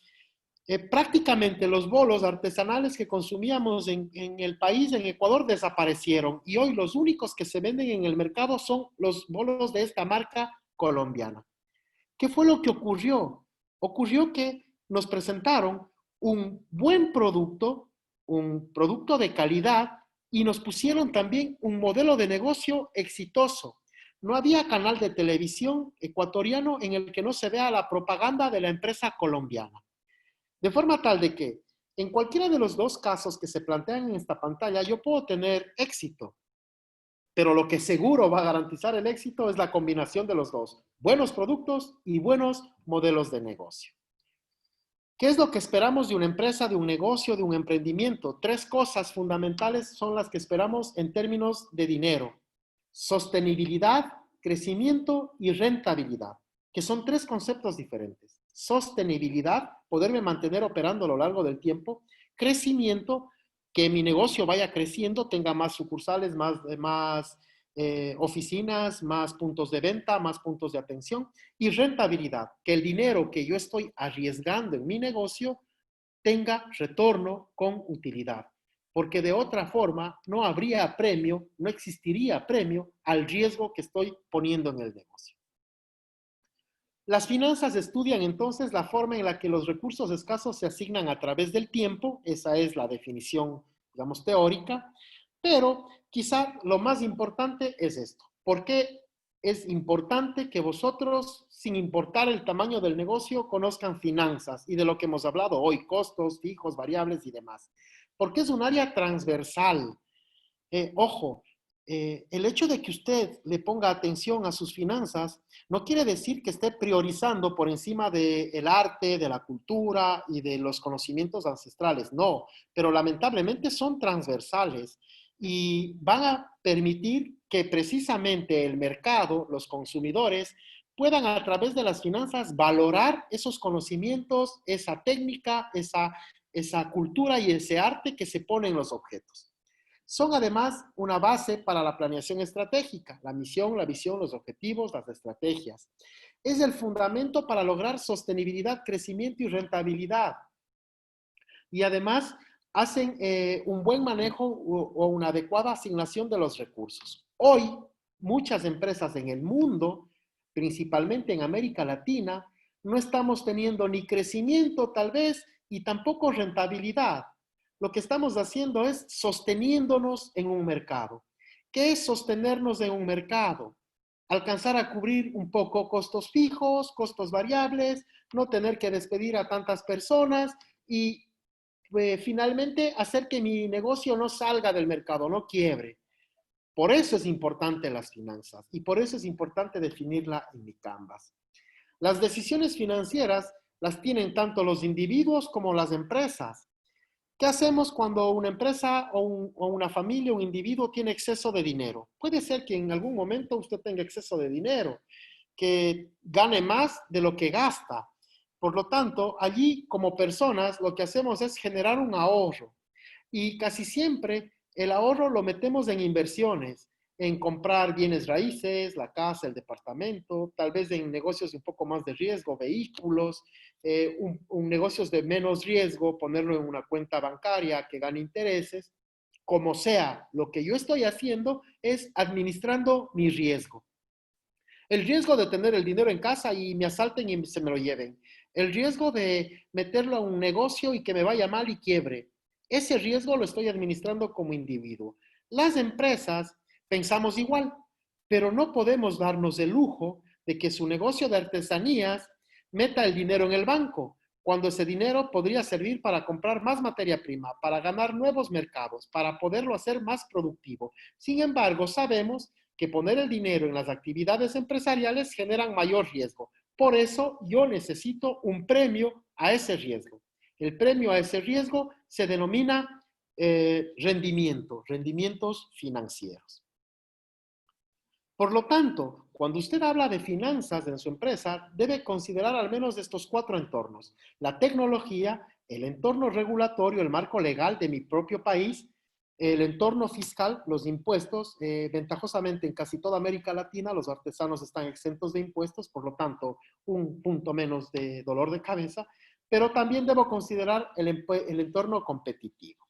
prácticamente los bolos artesanales que consumíamos en el país, en Ecuador, desaparecieron. Y hoy los únicos que se venden en el mercado son los bolos de esta marca colombiana. ¿Qué fue lo que ocurrió? Ocurrió que nos presentaron un buen producto, un producto de calidad, y nos pusieron también un modelo de negocio exitoso. No había canal de televisión ecuatoriano en el que no se vea la propaganda de la empresa colombiana. De forma tal de que en cualquiera de los dos casos que se plantean en esta pantalla, yo puedo tener éxito. Pero lo que seguro va a garantizar el éxito es la combinación de los dos. Buenos productos y buenos modelos de negocio. ¿Qué es lo que esperamos de una empresa, de un negocio, de un emprendimiento? Tres cosas fundamentales son las que esperamos en términos de dinero. Sostenibilidad, crecimiento y rentabilidad, que son tres conceptos diferentes. Sostenibilidad, poderme mantener operando a lo largo del tiempo. Crecimiento, que mi negocio vaya creciendo, tenga más sucursales, más oficinas, más puntos de venta, más puntos de atención. Y rentabilidad, que el dinero que yo estoy arriesgando en mi negocio tenga retorno con utilidad. Porque de otra forma no habría premio, no existiría premio al riesgo que estoy poniendo en el negocio. Las finanzas estudian entonces la forma en la que los recursos escasos se asignan a través del tiempo, esa es la definición, digamos, teórica, pero quizá lo más importante es esto. ¿Por qué es importante que vosotros, sin importar el tamaño del negocio, conozcan finanzas y de lo que hemos hablado hoy, costos, fijos, variables y demás? Porque es un área transversal. Ojo, el hecho de que usted le ponga atención a sus finanzas no quiere decir que esté priorizando por encima del arte, de la cultura y de los conocimientos ancestrales. No, pero lamentablemente son transversales y van a permitir que precisamente el mercado, los consumidores, puedan a través de las finanzas valorar esos conocimientos, esa técnica, esa cultura y ese arte que se pone en los objetos. Son además una base para la planeación estratégica, la misión, la visión, los objetivos, las estrategias. Es el fundamento para lograr sostenibilidad, crecimiento y rentabilidad. Y además hacen un buen manejo o una adecuada asignación de los recursos. Hoy, muchas empresas en el mundo, principalmente en América Latina, no estamos teniendo ni crecimiento tal vez y tampoco rentabilidad. Lo que estamos haciendo es sosteniéndonos en un mercado. ¿Qué es sostenernos en un mercado? Alcanzar a cubrir un poco costos fijos, costos variables, no tener que despedir a tantas personas y finalmente hacer que mi negocio no salga del mercado, no quiebre. Por eso es importante las finanzas y por eso es importante definirla en mi Canvas. Las decisiones financieras las tienen tanto los individuos como las empresas. ¿Qué hacemos cuando una empresa o una familia, un individuo tiene exceso de dinero? Puede ser que en algún momento usted tenga exceso de dinero, que gane más de lo que gasta. Por lo tanto, allí como personas lo que hacemos es generar un ahorro. Y casi siempre el ahorro lo metemos en inversiones, en comprar bienes raíces, la casa, el departamento, tal vez en negocios un poco más de riesgo, vehículos, negocios de menos riesgo, ponerlo en una cuenta bancaria que gane intereses. Como sea, lo que yo estoy haciendo es administrando mi riesgo. El riesgo de tener el dinero en casa y me asalten y se me lo lleven. El riesgo de meterlo a un negocio y que me vaya mal y quiebre. Ese riesgo lo estoy administrando como individuo. Las empresas pensamos igual, pero no podemos darnos el lujo de que su negocio de artesanías meta el dinero en el banco, cuando ese dinero podría servir para comprar más materia prima, para ganar nuevos mercados, para poderlo hacer más productivo. Sin embargo, sabemos que poner el dinero en las actividades empresariales generan mayor riesgo. Por eso yo necesito un premio a ese riesgo. El premio a ese riesgo se denomina rendimientos financieros. Por lo tanto, cuando usted habla de finanzas en su empresa, debe considerar al menos estos 4 entornos: la tecnología, el entorno regulatorio, el marco legal de mi propio país, el entorno fiscal, los impuestos. Ventajosamente en casi toda América Latina los artesanos están exentos de impuestos, por lo tanto un punto menos de dolor de cabeza, pero también debo considerar el entorno competitivo.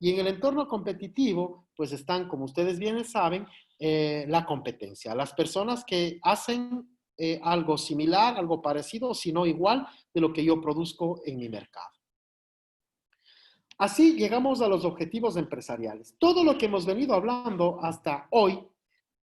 Y en el entorno competitivo, pues están, como ustedes bien saben, la competencia. Las personas que hacen algo similar, algo parecido, si no igual, de lo que yo produzco en mi mercado. Así llegamos a los objetivos empresariales. Todo lo que hemos venido hablando hasta hoy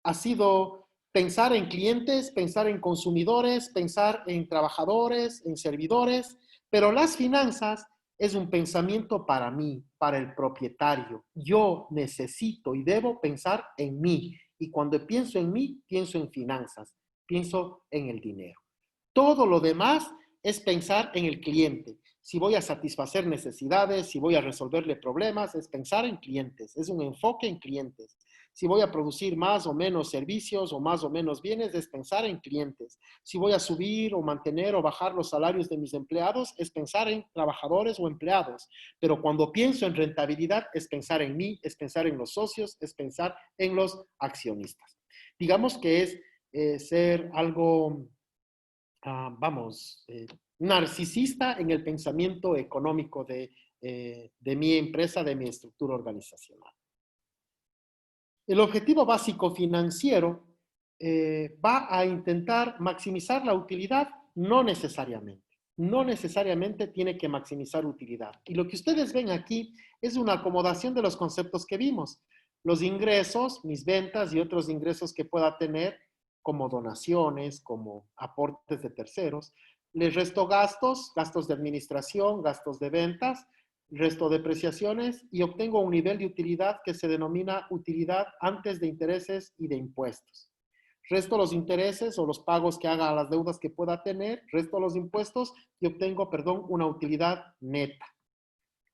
ha sido pensar en clientes, pensar en consumidores, pensar en trabajadores, en servidores, pero las finanzas es un pensamiento para mí, para el propietario. Yo necesito y debo pensar en mí. Y cuando pienso en mí, pienso en finanzas, pienso en el dinero. Todo lo demás es pensar en el cliente. Si voy a satisfacer necesidades, si voy a resolverle problemas, es pensar en clientes, es un enfoque en clientes. Si voy a producir más o menos servicios o más o menos bienes, es pensar en clientes. Si voy a subir o mantener o bajar los salarios de mis empleados, es pensar en trabajadores o empleados. Pero cuando pienso en rentabilidad, es pensar en mí, es pensar en los socios, es pensar en los accionistas. Digamos que es ser algo, narcisista en el pensamiento económico de mi empresa, de mi estructura organizacional. El objetivo básico financiero va a intentar maximizar la utilidad No necesariamente. No necesariamente tiene que maximizar utilidad. Y lo que ustedes ven aquí es una acomodación de los conceptos que vimos. Los ingresos, mis ventas y otros ingresos que pueda tener, como donaciones, como aportes de terceros. Les resto gastos, gastos de administración, gastos de ventas, resto depreciaciones y obtengo un nivel de utilidad que se denomina utilidad antes de intereses y de impuestos. Resto los intereses o los pagos que haga a las deudas que pueda tener, resto los impuestos y obtengo, perdón, una utilidad neta.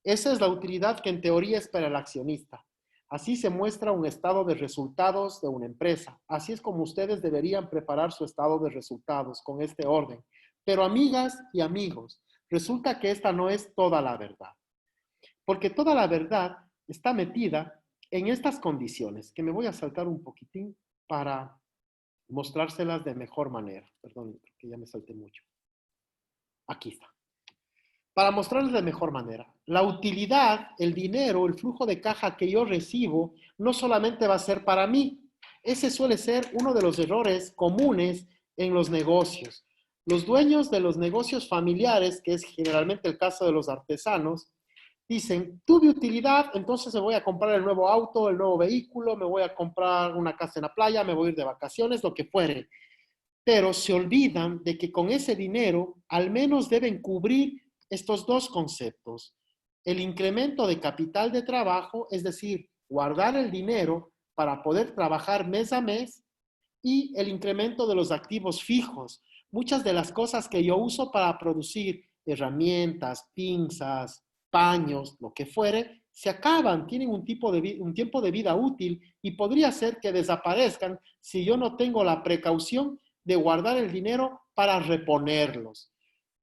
Esa es la utilidad que en teoría es para el accionista. Así se muestra un estado de resultados de una empresa. Así es como ustedes deberían preparar su estado de resultados con este orden. Pero amigas y amigos, resulta que esta no es toda la verdad. Porque toda la verdad está metida en estas condiciones, que me voy a saltar un poquitín para mostrárselas de mejor manera. Perdón, que ya me salté mucho. Aquí está. Para mostrarles de mejor manera. La utilidad, el dinero, el flujo de caja que yo recibo, no solamente va a ser para mí. Ese suele ser uno de los errores comunes en los negocios. Los dueños de los negocios familiares, que es generalmente el caso de los artesanos, dicen, tuve utilidad, entonces me voy a comprar el nuevo auto, el nuevo vehículo, me voy a comprar una casa en la playa, me voy a ir de vacaciones, lo que fuere. Pero se olvidan de que con ese dinero al menos deben cubrir estos dos conceptos. El incremento de capital de trabajo, es decir, guardar el dinero para poder trabajar mes a mes, y el incremento de los activos fijos. Muchas de las cosas que yo uso para producir herramientas, pinzas, paños, lo que fuere, se acaban, tienen un tiempo de vida útil y podría ser que desaparezcan si yo no tengo la precaución de guardar el dinero para reponerlos.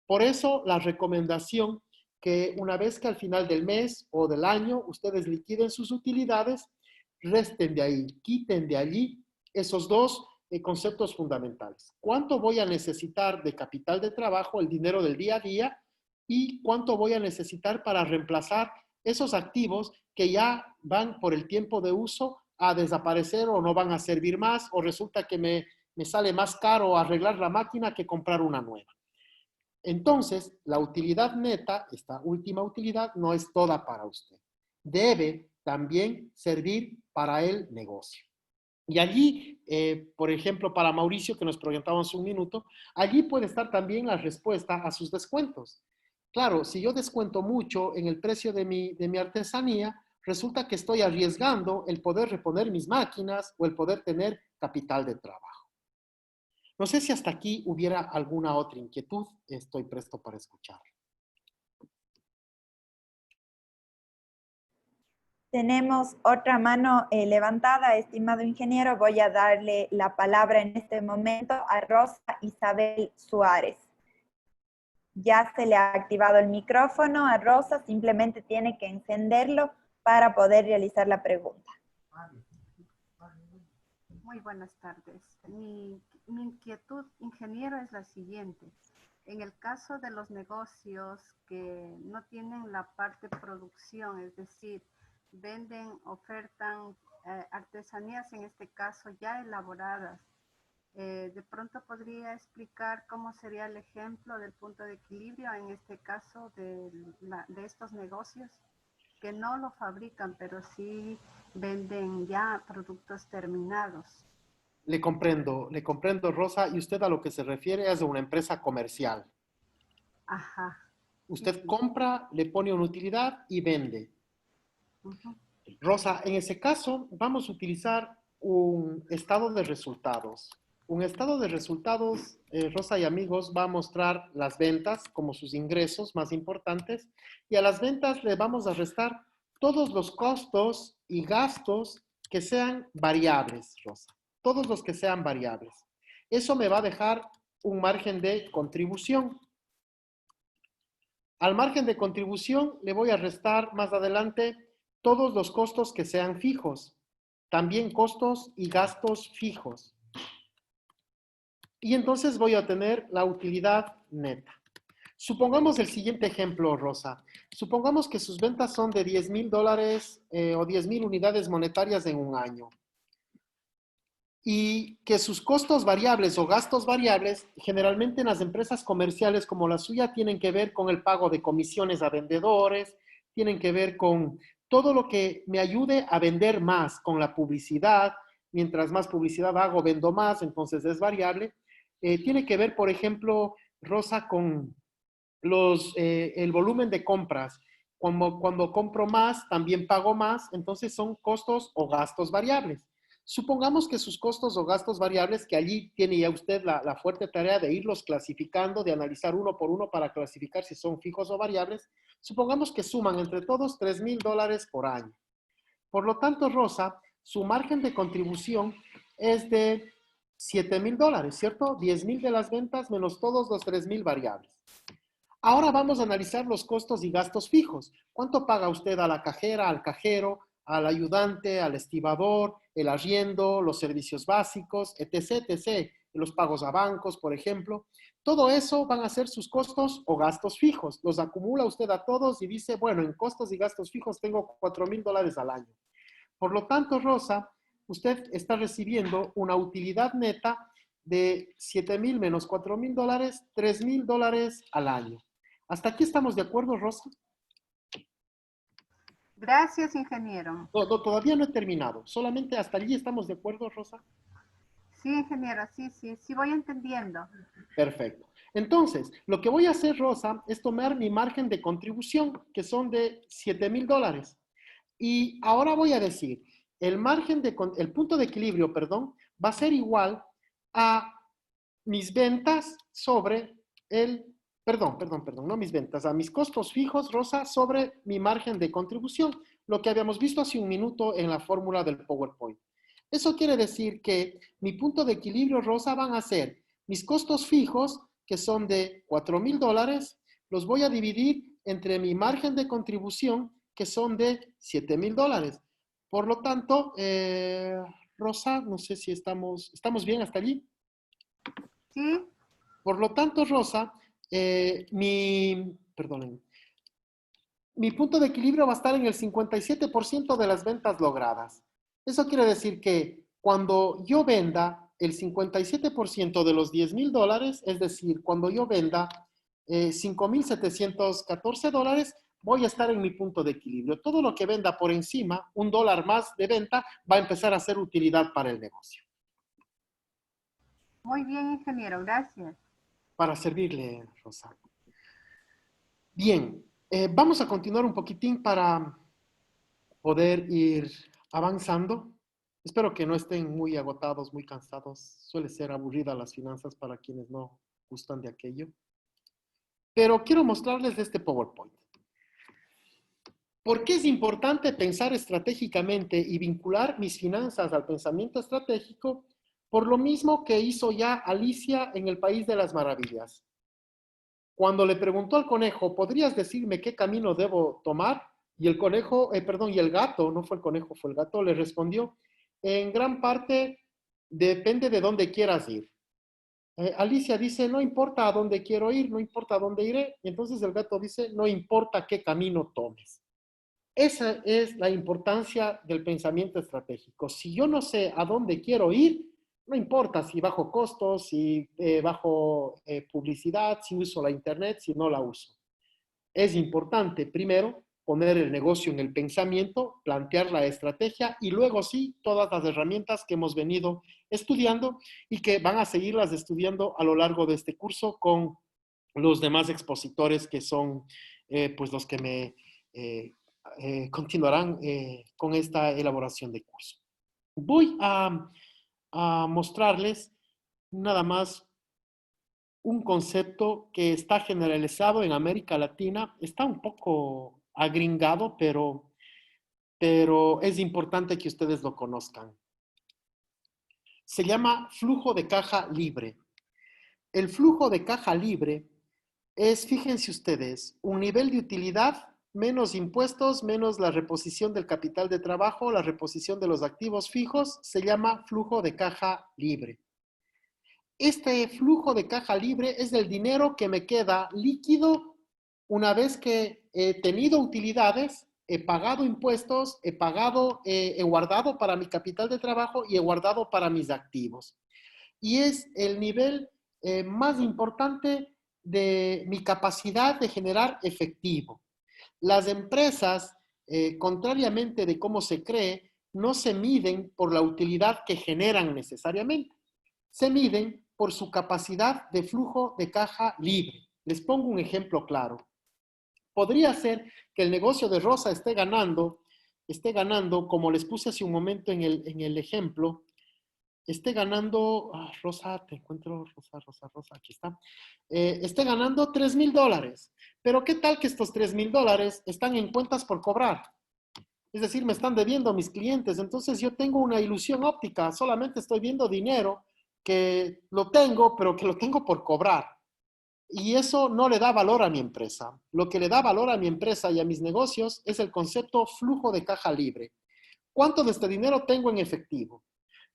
Por eso la recomendación que una vez que al final del mes o del año ustedes liquiden sus utilidades, resten de ahí, quiten de allí esos dos conceptos fundamentales. ¿Cuánto voy a necesitar de capital de trabajo, el dinero del día a día? ¿Y cuánto voy a necesitar para reemplazar esos activos que ya van por el tiempo de uso a desaparecer o no van a servir más o resulta que me sale más caro arreglar la máquina que comprar una nueva? Entonces, la utilidad neta, esta última utilidad, no es toda para usted. Debe también servir para el negocio. Y allí, por ejemplo, para Mauricio, que nos preguntábamos un minuto, allí puede estar también la respuesta a sus descuentos. Claro, si yo descuento mucho en el precio de mi artesanía, resulta que estoy arriesgando el poder reponer mis máquinas o el poder tener capital de trabajo. No sé si hasta aquí hubiera alguna otra inquietud. Estoy presto para escuchar. Tenemos otra mano levantada, estimado ingeniero. Voy a darle la palabra en este momento a Rosa Isabel Suárez. Ya se le ha activado el micrófono a Rosa, simplemente tiene que encenderlo para poder realizar la pregunta. Muy buenas tardes. Mi inquietud, ingeniero, es la siguiente. En el caso de los negocios que no tienen la parte producción, es decir, venden, ofertan artesanías, en este caso ya elaboradas, de pronto podría explicar cómo sería el ejemplo del punto de equilibrio en este caso de estos negocios que no lo fabrican, pero sí venden ya productos terminados. Le comprendo, Rosa, y usted a lo que se refiere es a una empresa comercial. Ajá. Usted compra, le pone una utilidad y vende. Rosa, en ese caso vamos a utilizar un estado de resultados. Un estado de resultados, Rosa y amigos, va a mostrar las ventas como sus ingresos más importantes y a las ventas le vamos a restar todos los costos y gastos que sean variables, Rosa. Todos los que sean variables. Eso me va a dejar un margen de contribución. Al margen de contribución le voy a restar más adelante todos los costos que sean fijos. También costos y gastos fijos. Y entonces voy a tener la utilidad neta. Supongamos el siguiente ejemplo, Rosa. Supongamos que sus ventas son de $10,000 o 10,000 unidades monetarias en un año. y que sus costos variables o gastos variables, generalmente en las empresas comerciales como la suya, tienen que ver con el pago de comisiones a vendedores, tienen que ver con todo lo que me ayude a vender más, con la publicidad. Mientras más publicidad hago, vendo más, entonces es variable. Tiene que ver, por ejemplo, Rosa, con el volumen de compras. Cuando compro más, también pago más, entonces son costos o gastos variables. Supongamos que sus costos o gastos variables, que allí tiene ya usted la fuerte tarea de irlos clasificando, de analizar uno por uno para clasificar si son fijos o variables, supongamos que suman entre todos $3,000 por año. Por lo tanto, Rosa, su margen de contribución es de $7,000, ¿cierto? 10,000 de las ventas menos todos los 3,000 variables. Ahora vamos a analizar los costos y gastos fijos. ¿Cuánto paga usted a la cajera, al cajero, al ayudante, al estibador, el arriendo, los servicios básicos, etc., etc., los pagos a bancos, por ejemplo? Todo eso van a ser sus costos o gastos fijos. Los acumula usted a todos y dice, bueno, en costos y gastos fijos tengo $4,000 al año. Por lo tanto, Rosa, usted está recibiendo una utilidad neta de 7,000 menos $4,000, $3,000 al año. ¿Hasta aquí estamos de acuerdo, Rosa? Gracias, ingeniero. No, todavía no he terminado. Solamente hasta allí estamos de acuerdo, Rosa. Sí, ingeniero, sí voy entendiendo. Perfecto. Entonces, lo que voy a hacer, Rosa, es tomar mi margen de contribución, que son de $7,000. Y ahora voy a decir, el punto de equilibrio, perdón, va a ser igual a mis ventas sobre no mis ventas, a mis costos fijos, Rosa, sobre mi margen de contribución, lo que habíamos visto hace un minuto en la fórmula del PowerPoint. Eso quiere decir que mi punto de equilibrio, Rosa, van a ser mis costos fijos, que son de $4,000, los voy a dividir entre mi margen de contribución, que son de $7,000. Por lo tanto, Rosa, no sé si estamos bien hasta allí. Sí, Por lo tanto, Rosa, mi punto de equilibrio va a estar en el 57% de las ventas logradas. Eso quiere decir que cuando yo venda el 57% de los $10,000, es decir, cuando yo venda $5,714, voy a estar en mi punto de equilibrio. Todo lo que venda por encima, $1 más de venta, va a empezar a ser utilidad para el negocio. muy bien, ingeniero, gracias. Para servirle, Rosa. Bien, vamos a continuar un poquitín para poder ir avanzando. Espero que no estén muy agotados, muy cansados. Suele ser aburrida las finanzas para quienes no gustan de aquello. Pero quiero mostrarles este PowerPoint. ¿Por qué es importante pensar estratégicamente y vincular mis finanzas al pensamiento estratégico? Por lo mismo que hizo ya Alicia en el País de las Maravillas. Cuando le preguntó al conejo, ¿podrías decirme qué camino debo tomar? Y el conejo, y el gato, no fue el conejo, fue el gato, le respondió, en gran parte depende de dónde quieras ir. Alicia dice, no importa a dónde quiero ir, no importa a dónde iré. Y entonces el gato dice, no importa qué camino tomes. Esa es la importancia del pensamiento estratégico. Si yo no sé a dónde quiero ir, no importa si bajo costos, si bajo publicidad, si uso la internet, si no la uso. Es importante, primero, poner el negocio en el pensamiento, plantear la estrategia y luego sí, todas las herramientas que hemos venido estudiando y que van a seguirlas estudiando a lo largo de este curso con los demás expositores que son pues los que me continuarán con esta elaboración de curso. Voy a mostrarles nada más un concepto que está generalizado en América Latina. Está un poco agringado, pero es importante que ustedes lo conozcan. Se llama flujo de caja libre. El flujo de caja libre es, fíjense ustedes, un nivel de utilidad menos impuestos, menos la reposición del capital de trabajo, la reposición de los activos fijos, se llama flujo de caja libre. Este flujo de caja libre es el dinero que me queda líquido una vez que he tenido utilidades, he pagado impuestos, he guardado para mi capital de trabajo y he guardado para mis activos. Y es el nivel más importante de mi capacidad de generar efectivo. Las empresas, contrariamente de cómo se cree, no se miden por la utilidad que generan necesariamente. Se miden por su capacidad de flujo de caja libre. Les pongo un ejemplo claro. Podría ser que el negocio de Rosa esté ganando, como les puse hace un momento en el ejemplo, esté ganando, Rosa, te encuentro, Rosa, aquí está, esté ganando $3,000. Pero ¿qué tal que estos $3,000 están en cuentas por cobrar? Es decir, me están debiendo a mis clientes, entonces yo tengo una ilusión óptica, solamente estoy viendo dinero que lo tengo, pero que lo tengo por cobrar. Y eso no le da valor a mi empresa. Lo que le da valor a mi empresa y a mis negocios es el concepto flujo de caja libre. ¿Cuánto de este dinero tengo en efectivo?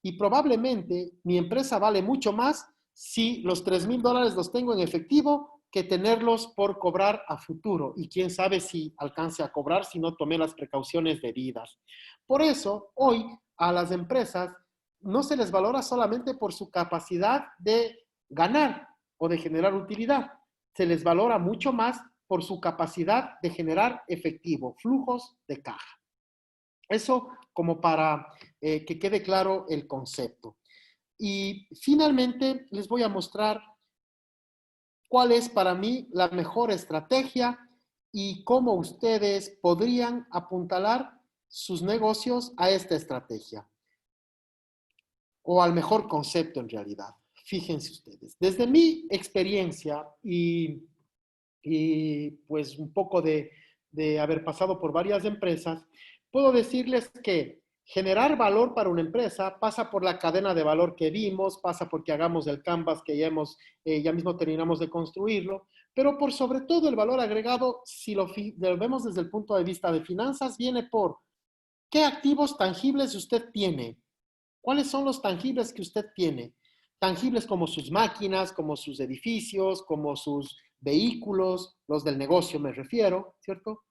Y probablemente mi empresa vale mucho más si los $3,000 los tengo en efectivo que tenerlos por cobrar a futuro. Y quién sabe si alcance a cobrar si no tomé las precauciones debidas. Por eso, hoy a las empresas no se les valora solamente por su capacidad de ganar o de generar utilidad. Se les valora mucho más por su capacidad de generar efectivo, flujos de caja. Eso como para que quede claro el concepto. Y finalmente les voy a mostrar cuál es para mí la mejor estrategia y cómo ustedes podrían apuntalar sus negocios a esta estrategia. O al mejor concepto en realidad. Fíjense ustedes. Desde mi experiencia y pues un poco de haber pasado por varias empresas, puedo decirles que generar valor para una empresa pasa por la cadena de valor que vimos, pasa porque hagamos el canvas que ya mismo terminamos de construirlo, pero por sobre todo el valor agregado, si lo vemos desde el punto de vista de finanzas, viene por qué activos tangibles usted tiene. ¿Cuáles son los tangibles que usted tiene? Tangibles como sus máquinas, como sus edificios, como sus vehículos, los del negocio me refiero, ¿cierto?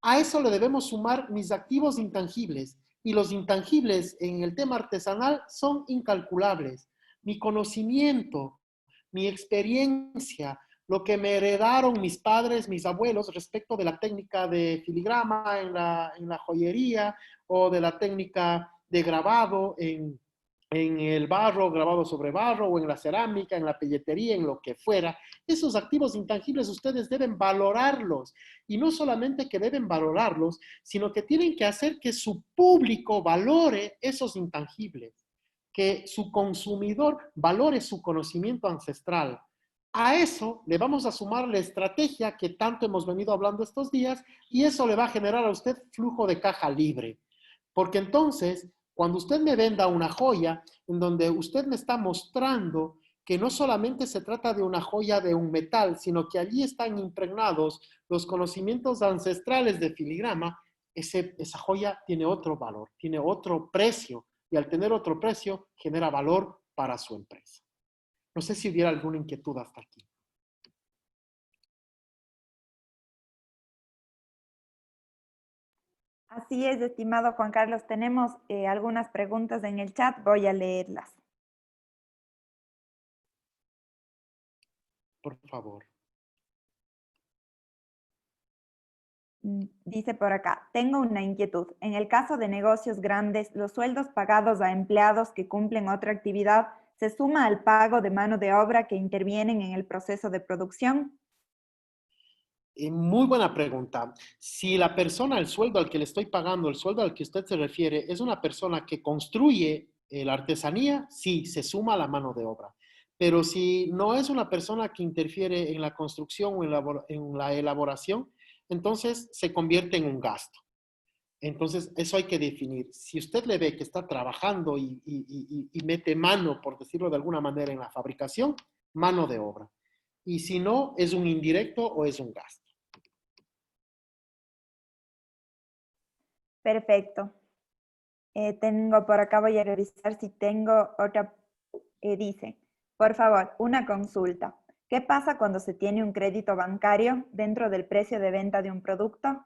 A eso le debemos sumar mis activos intangibles. Y los intangibles en el tema artesanal son incalculables. Mi conocimiento, mi experiencia, lo que me heredaron mis padres, mis abuelos respecto de la técnica de filigrama en la joyería o de la técnica de grabado en el barro, grabado sobre barro o en la cerámica, en la pelletería, en lo que fuera. Esos activos intangibles ustedes deben valorarlos. Y no solamente que deben valorarlos, sino que tienen que hacer que su público valore esos intangibles, que su consumidor valore su conocimiento ancestral. A eso le vamos a sumar la estrategia que tanto hemos venido hablando estos días y eso le va a generar a usted flujo de caja libre. Porque entonces, cuando usted me venda una joya en donde usted me está mostrando que no solamente se trata de una joya de un metal, sino que allí están impregnados los conocimientos ancestrales de filigrama, esa joya tiene otro valor, tiene otro precio, y al tener otro precio, genera valor para su empresa. No sé si hubiera alguna inquietud hasta aquí. Así es, estimado Juan Carlos. Tenemos algunas preguntas en el chat. Voy a leerlas. Por favor. Dice por acá, tengo una inquietud. En el caso de negocios grandes, ¿los sueldos pagados a empleados que cumplen otra actividad se suma al pago de mano de obra que intervienen en el proceso de producción? Muy buena pregunta. Si la persona, el sueldo al que le estoy pagando, el sueldo al que usted se refiere, es una persona que construye la artesanía, sí, se suma a la mano de obra. Pero si no es una persona que interfiere en la construcción o en la elaboración, entonces se convierte en un gasto. Entonces, eso hay que definir. Si usted le ve que está trabajando y mete mano, por decirlo de alguna manera, en la fabricación, mano de obra. Y si no, es un indirecto o es un gasto. Perfecto. Tengo por acá, voy a revisar si tengo otra. Dice, por favor, una consulta. ¿Qué pasa cuando se tiene un crédito bancario dentro del precio de venta de un producto?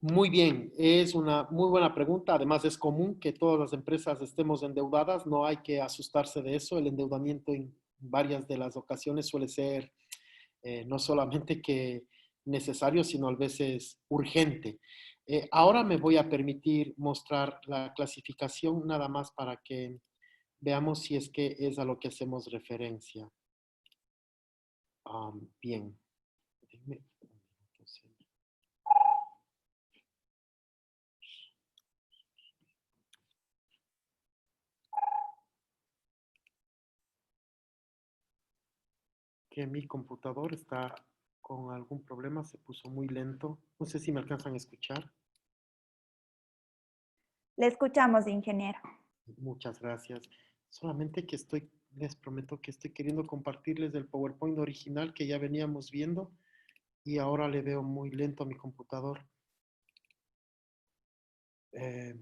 Muy bien, es una muy buena pregunta. Además, es común que todas las empresas estemos endeudadas. No hay que asustarse de eso. El endeudamiento en varias de las ocasiones suele ser no solamente que necesario, sino a veces urgente. Ahora me voy a permitir mostrar la clasificación nada más para que veamos si es que es a lo que hacemos referencia. Bien. Déjeme un minuto, sí. Que mi computador está con algún problema, se puso muy lento. No sé si me alcanzan a escuchar. Le escuchamos, ingeniero. Muchas gracias. Solamente que les prometo que estoy queriendo compartirles el PowerPoint original que ya veníamos viendo y ahora le veo muy lento a mi computador. Eh,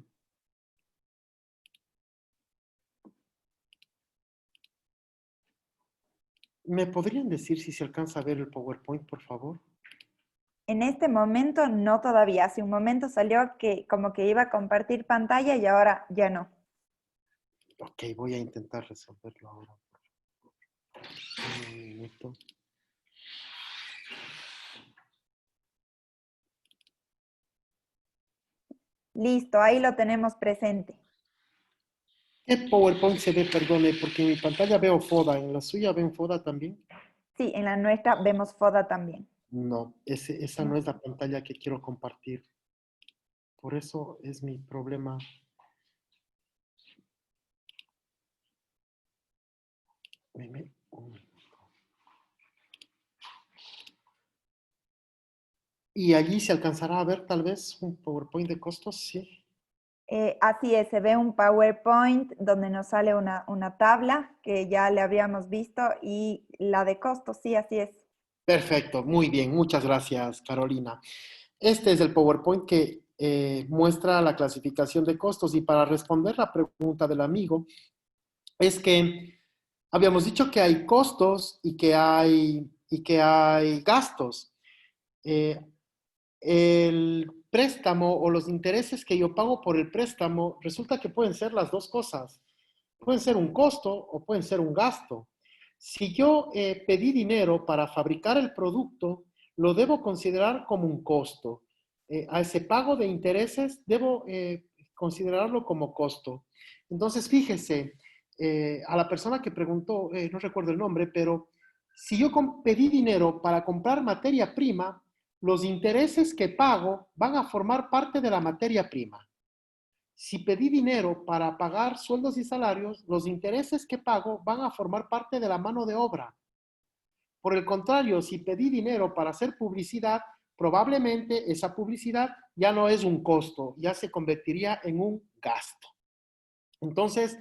¿Me podrían decir si se alcanza a ver el PowerPoint, por favor? En este momento no todavía. Hace un momento salió que como que iba a compartir pantalla y ahora ya no. Ok, voy a intentar resolverlo ahora. Un minuto. Listo, ahí lo tenemos presente. ¿Qué PowerPoint se ve? Perdone, porque en mi pantalla veo FODA. ¿En la suya ven FODA también? Sí, en la nuestra vemos FODA también. No, esa no ¿No? es la pantalla que quiero compartir. Por eso es mi problema. Un minuto. Y allí se alcanzará a ver tal vez un PowerPoint de costos, sí. Así es, se ve un PowerPoint donde nos sale una tabla que ya le habíamos visto y la de costos, sí, así es. Perfecto, muy bien, muchas gracias, Carolina. Este es el PowerPoint que muestra la clasificación de costos y para responder la pregunta del amigo, es que habíamos dicho que hay costos y que hay gastos. Eh, el préstamo o los intereses que yo pago por el préstamo, resulta que pueden ser las dos cosas. Pueden ser un costo o pueden ser un gasto. Si yo pedí dinero para fabricar el producto, lo debo considerar como un costo. A ese pago de intereses debo considerarlo como costo. Entonces, fíjese, a la persona que preguntó, no recuerdo el nombre, pero si yo pedí dinero para comprar materia prima, los intereses que pago van a formar parte de la materia prima. Si pedí dinero para pagar sueldos y salarios, los intereses que pago van a formar parte de la mano de obra. Por el contrario, si pedí dinero para hacer publicidad, probablemente esa publicidad ya no es un costo, ya se convertiría en un gasto. Entonces,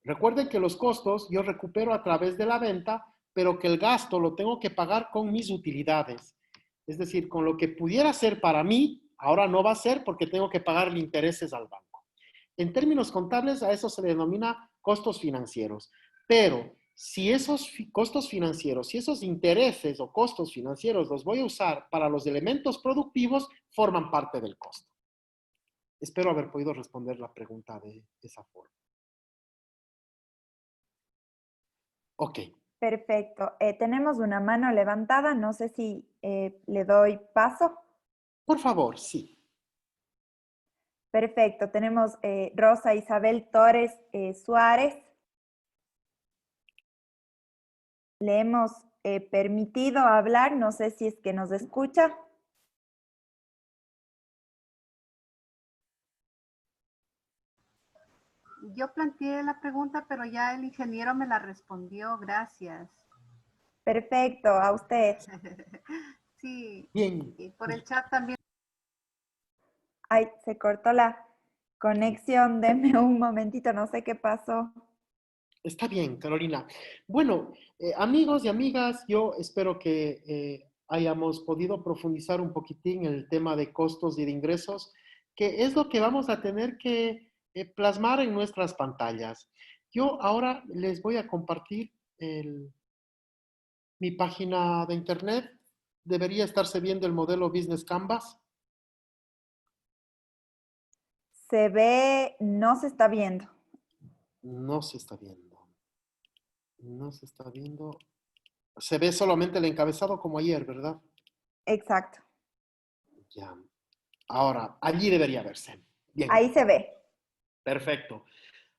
recuerden que los costos yo recupero a través de la venta, pero que el gasto lo tengo que pagar con mis utilidades. Es decir, con lo que pudiera ser para mí, ahora no va a ser porque tengo que pagarle intereses al banco. En términos contables, a eso se le denomina costos financieros. Pero si esos costos financieros, si esos intereses o costos financieros los voy a usar para los elementos productivos, forman parte del costo. Espero haber podido responder la pregunta de esa forma. Ok. Perfecto. Tenemos una mano levantada, no sé si le doy paso. Por favor, sí. Perfecto, tenemos Rosa Isabel Torres Suárez. Le hemos permitido hablar, no sé si es que nos escucha. Yo planteé la pregunta, pero ya el ingeniero me la respondió. Gracias. Perfecto, a usted. Sí, Bien. y por el chat también. Ay, se cortó la conexión, denme un momentito, no sé qué pasó. Está bien, Carolina. Bueno, amigos y amigas, yo espero que hayamos podido profundizar un poquitín en el tema de costos y de ingresos, que es lo que vamos a tener que plasmar en nuestras pantallas. Yo ahora les voy a compartir mi página de internet. Debería estarse viendo el modelo Business Canvas. Se ve, no se está viendo. No se está viendo. No se está viendo. Se ve solamente el encabezado como ayer, ¿verdad? Exacto. Ya. Ahora, allí debería verse. Bien, Ahí se ve. perfecto.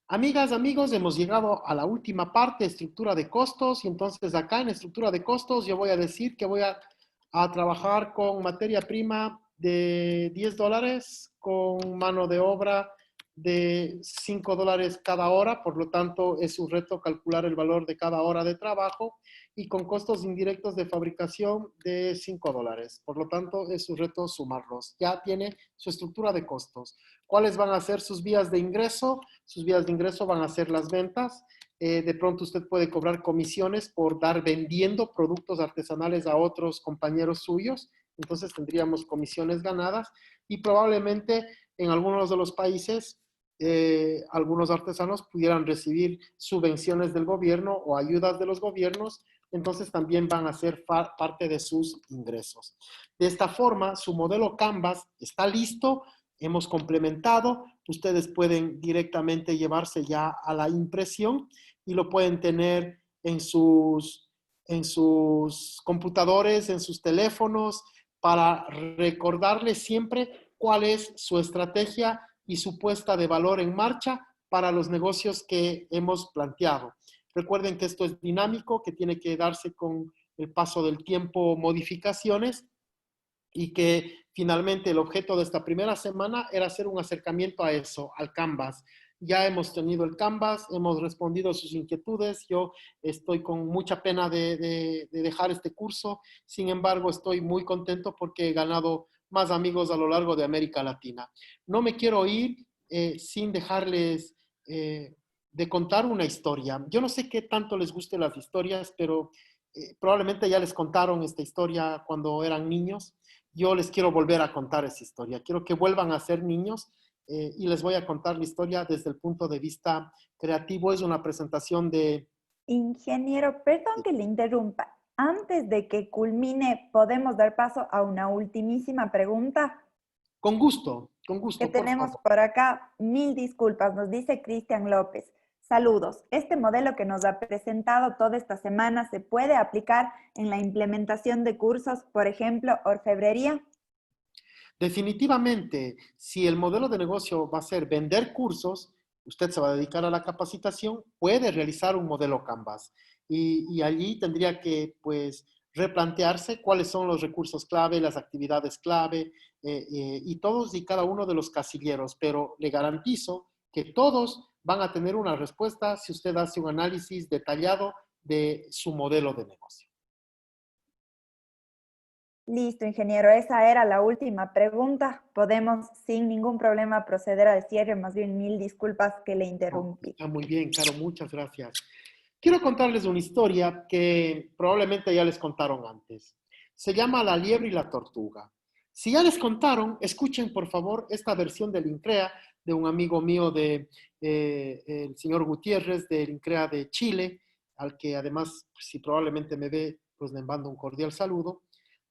Amigas, amigos, hemos llegado a la última parte, estructura de costos, y entonces acá en estructura de costos yo voy a decir que voy a trabajar con materia prima de $10, con mano de obra de $5 cada hora, por lo tanto es un reto calcular el valor de cada hora de trabajo, y con costos indirectos de fabricación de $5. Por lo tanto es un reto sumarlos. Ya tiene su estructura de costos. ¿Cuáles van a ser sus vías de ingreso? Sus vías de ingreso van a ser las ventas. De pronto usted puede cobrar comisiones por dar vendiendo productos artesanales a otros compañeros suyos. Entonces tendríamos comisiones ganadas y probablemente en algunos de los países algunos artesanos pudieran recibir subvenciones del gobierno o ayudas de los gobiernos. Entonces también van a ser parte de sus ingresos. De esta forma, su modelo Canvas está listo. Hemos complementado, ustedes pueden directamente llevarse ya a la impresión y lo pueden tener en sus computadores, en sus teléfonos, para recordarles siempre cuál es su estrategia y su puesta de valor en marcha para los negocios que hemos planteado. Recuerden que esto es dinámico, que tiene que darse con el paso del tiempo modificaciones, y que finalmente el objeto de esta primera semana era hacer un acercamiento a eso, al Canvas. Ya hemos tenido el Canvas, hemos respondido a sus inquietudes. Yo estoy con mucha pena de dejar este curso. Sin embargo, estoy muy contento porque he ganado más amigos a lo largo de América Latina. No me quiero ir sin dejarles de contar una historia. Yo no sé qué tanto les gusten las historias, pero probablemente ya les contaron esta historia cuando eran niños. Yo les quiero volver a contar esa historia. Quiero que vuelvan a ser niños y les voy a contar la historia desde el punto de vista creativo. Es una presentación de... Ingeniero, perdón que le interrumpa. Antes de que culmine, ¿podemos dar paso a una ultimísima pregunta Con gusto, que por tenemos favor. por acá? Mil disculpas, nos dice Cristian López. Saludos. Este modelo que nos ha presentado toda esta semana se puede aplicar en la implementación de cursos, por ejemplo, orfebrería. Definitivamente, si el modelo de negocio va a ser vender cursos, usted se va a dedicar a la capacitación, puede realizar un modelo Canvas. Y allí tendría que, pues, replantearse cuáles son los recursos clave, las actividades clave y todos y cada uno de los casilleros. Pero le garantizo que todos van a tener una respuesta si usted hace un análisis detallado de su modelo de negocio. Listo, ingeniero. Esa era la última pregunta. Podemos sin ningún problema proceder al cierre. Más bien, mil disculpas que le interrumpí. Está muy bien, Caro, muchas gracias. Quiero contarles una historia que probablemente ya les contaron antes. Se llama La liebre y la tortuga. Si ya les contaron, escuchen por favor esta versión del INCREA de un amigo mío, el señor Gutiérrez, del INCREA de Chile, al que además, si probablemente me ve, pues le mando un cordial saludo.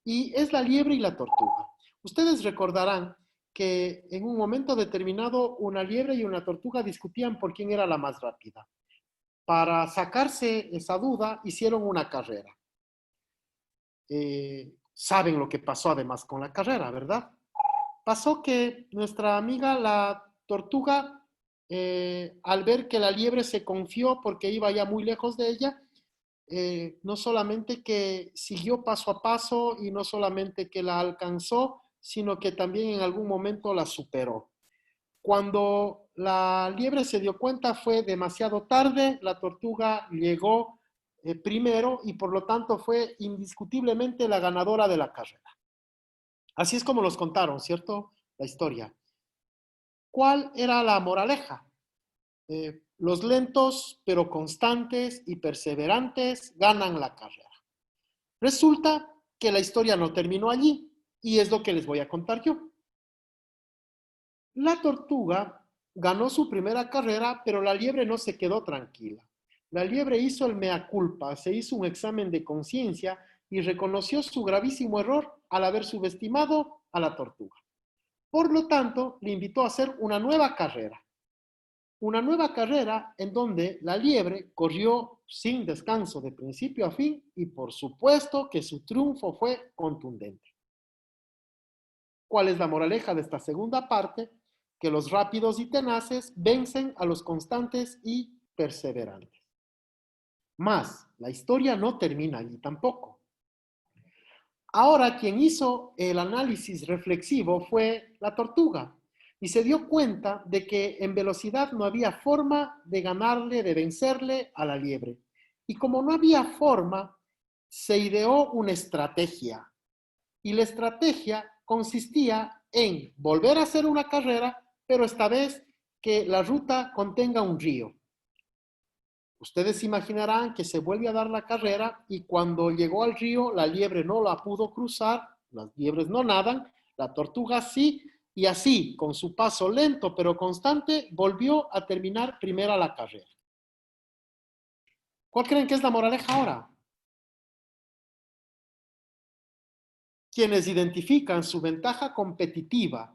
Y es La liebre y la tortuga. Ustedes recordarán que en un momento determinado una liebre y una tortuga discutían por quién era la más rápida. Para sacarse esa duda, hicieron una carrera. Saben lo que pasó además con la carrera, ¿verdad? Pasó que nuestra amiga la tortuga, al ver que la liebre se confió porque iba ya muy lejos de ella, no solamente que siguió paso a paso y no solamente que la alcanzó, sino que también en algún momento la superó. Cuando la liebre se dio cuenta fue demasiado tarde, la tortuga llegó primero y por lo tanto fue indiscutiblemente la ganadora de la carrera. Así es como nos contaron, ¿cierto? La historia. ¿Cuál era la moraleja? Los lentos pero constantes y perseverantes ganan la carrera. Resulta que la historia no terminó allí y es lo que les voy a contar yo. La tortuga ganó su primera carrera, pero la liebre no se quedó tranquila. La liebre hizo el mea culpa, se hizo un examen de conciencia y reconoció su gravísimo error al haber subestimado a la tortuga. Por lo tanto, le invitó a hacer una nueva carrera. Una nueva carrera en donde la liebre corrió sin descanso de principio a fin y por supuesto que su triunfo fue contundente. ¿Cuál es la moraleja de esta segunda parte? Que los rápidos y tenaces vencen a los constantes y perseverantes. Mas, la historia no termina allí tampoco. Ahora, quien hizo el análisis reflexivo fue la tortuga y se dio cuenta de que en velocidad no había forma de ganarle, de vencerle a la liebre. Y como no había forma, se ideó una estrategia. Y la estrategia consistía en volver a hacer una carrera, pero esta vez que la ruta contenga un río. Ustedes imaginarán que se vuelve a dar la carrera y cuando llegó al río, la liebre no la pudo cruzar, las liebres no nadan, la tortuga sí, y así, con su paso lento pero constante, volvió a terminar primera la carrera. ¿Cuál creen que es la moraleja ahora? Quienes identifican su ventaja competitiva,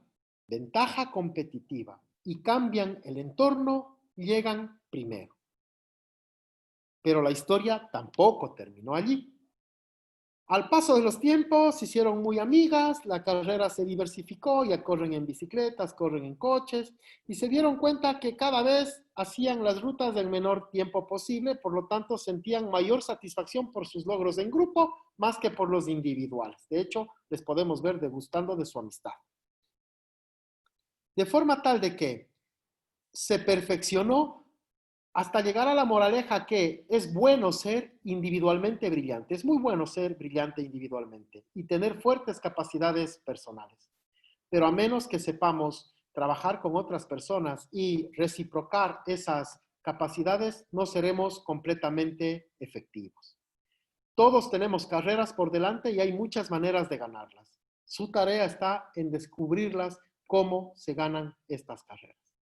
y cambian el entorno, llegan primero. Pero la historia tampoco terminó allí. Al paso de los tiempos se hicieron muy amigas, la carrera se diversificó, ya corren en bicicletas, corren en coches, y se dieron cuenta que cada vez hacían las rutas del menor tiempo posible, por lo tanto sentían mayor satisfacción por sus logros en grupo, más que por los individuales. De hecho, les podemos ver degustando de su amistad. De forma tal de que se perfeccionó hasta llegar a la moraleja que es bueno ser individualmente brillante. Es muy bueno ser brillante individualmente y tener fuertes capacidades personales. Pero a menos que sepamos trabajar con otras personas y reciprocar esas capacidades, no seremos completamente efectivos. Todos tenemos carreras por delante y hay muchas maneras de ganarlas. Su tarea está en descubrirlas, cómo se ganan estas carreras.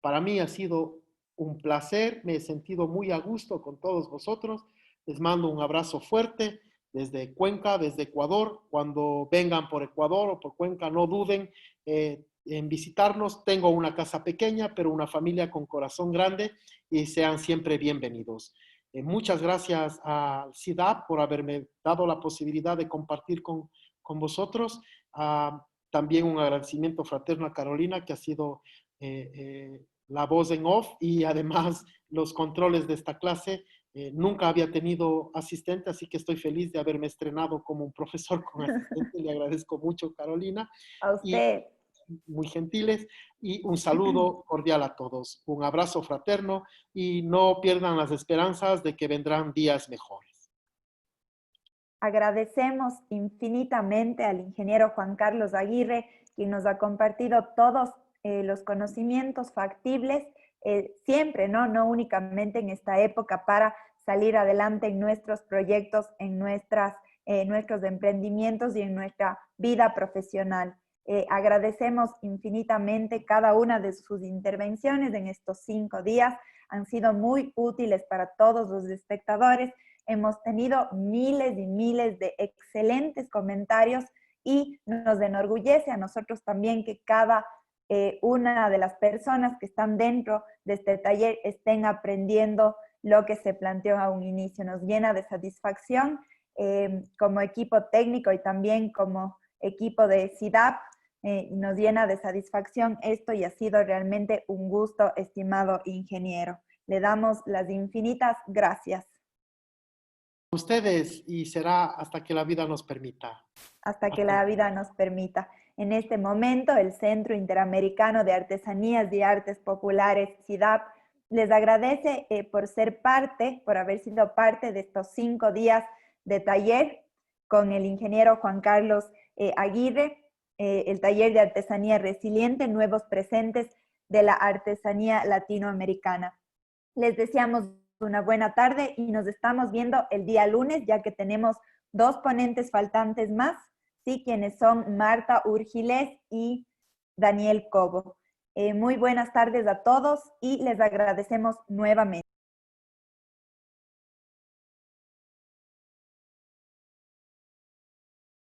Para mí ha sido un placer, me he sentido muy a gusto con todos vosotros. Les mando un abrazo fuerte desde Cuenca, desde Ecuador. Cuando vengan por Ecuador o por Cuenca, no duden en visitarnos. Tengo una casa pequeña, pero una familia con corazón grande y sean siempre bienvenidos. Muchas gracias a CIDAP por haberme dado la posibilidad de compartir con vosotros. También un agradecimiento fraterno a Carolina, que ha sido la voz en off y además los controles de esta clase. Nunca había tenido asistente, así que estoy feliz de haberme estrenado como un profesor con asistente. Le agradezco mucho, Carolina. A usted. Y muy gentiles. Y un saludo cordial a todos. Un abrazo fraterno y no pierdan las esperanzas de que vendrán días mejores. Agradecemos infinitamente al ingeniero Juan Carlos Aguirre, quien nos ha compartido todos los conocimientos factibles, siempre, ¿no? No únicamente en esta época, para salir adelante en nuestros proyectos, en nuestros emprendimientos y en nuestra vida profesional. Agradecemos infinitamente cada una de sus intervenciones en estos 5 días. Han sido muy útiles para todos los espectadores. Hemos tenido miles y miles de excelentes comentarios y nos enorgullece a nosotros también que cada una de las personas que están dentro de este taller estén aprendiendo lo que se planteó a un inicio. Nos llena de satisfacción como equipo técnico y también como equipo de CIDAP. Nos llena de satisfacción esto y ha sido realmente un gusto, estimado ingeniero. Le damos las infinitas gracias. A ustedes, y será hasta que la vida nos permita. Hasta que la vida nos permita. En este momento, el Centro Interamericano de Artesanías y Artes Populares, CIDAP, les agradece por ser parte, por haber sido parte de estos 5 días de taller con el ingeniero Juan Carlos Aguirre, el taller de artesanía resiliente, nuevos presentes de la artesanía latinoamericana. Les deseamos una buena tarde y nos estamos viendo el día lunes, ya que tenemos 2 ponentes faltantes más, ¿sí? Quienes son Marta Urgilés y Daniel Cobo. Muy buenas tardes a todos y les agradecemos nuevamente.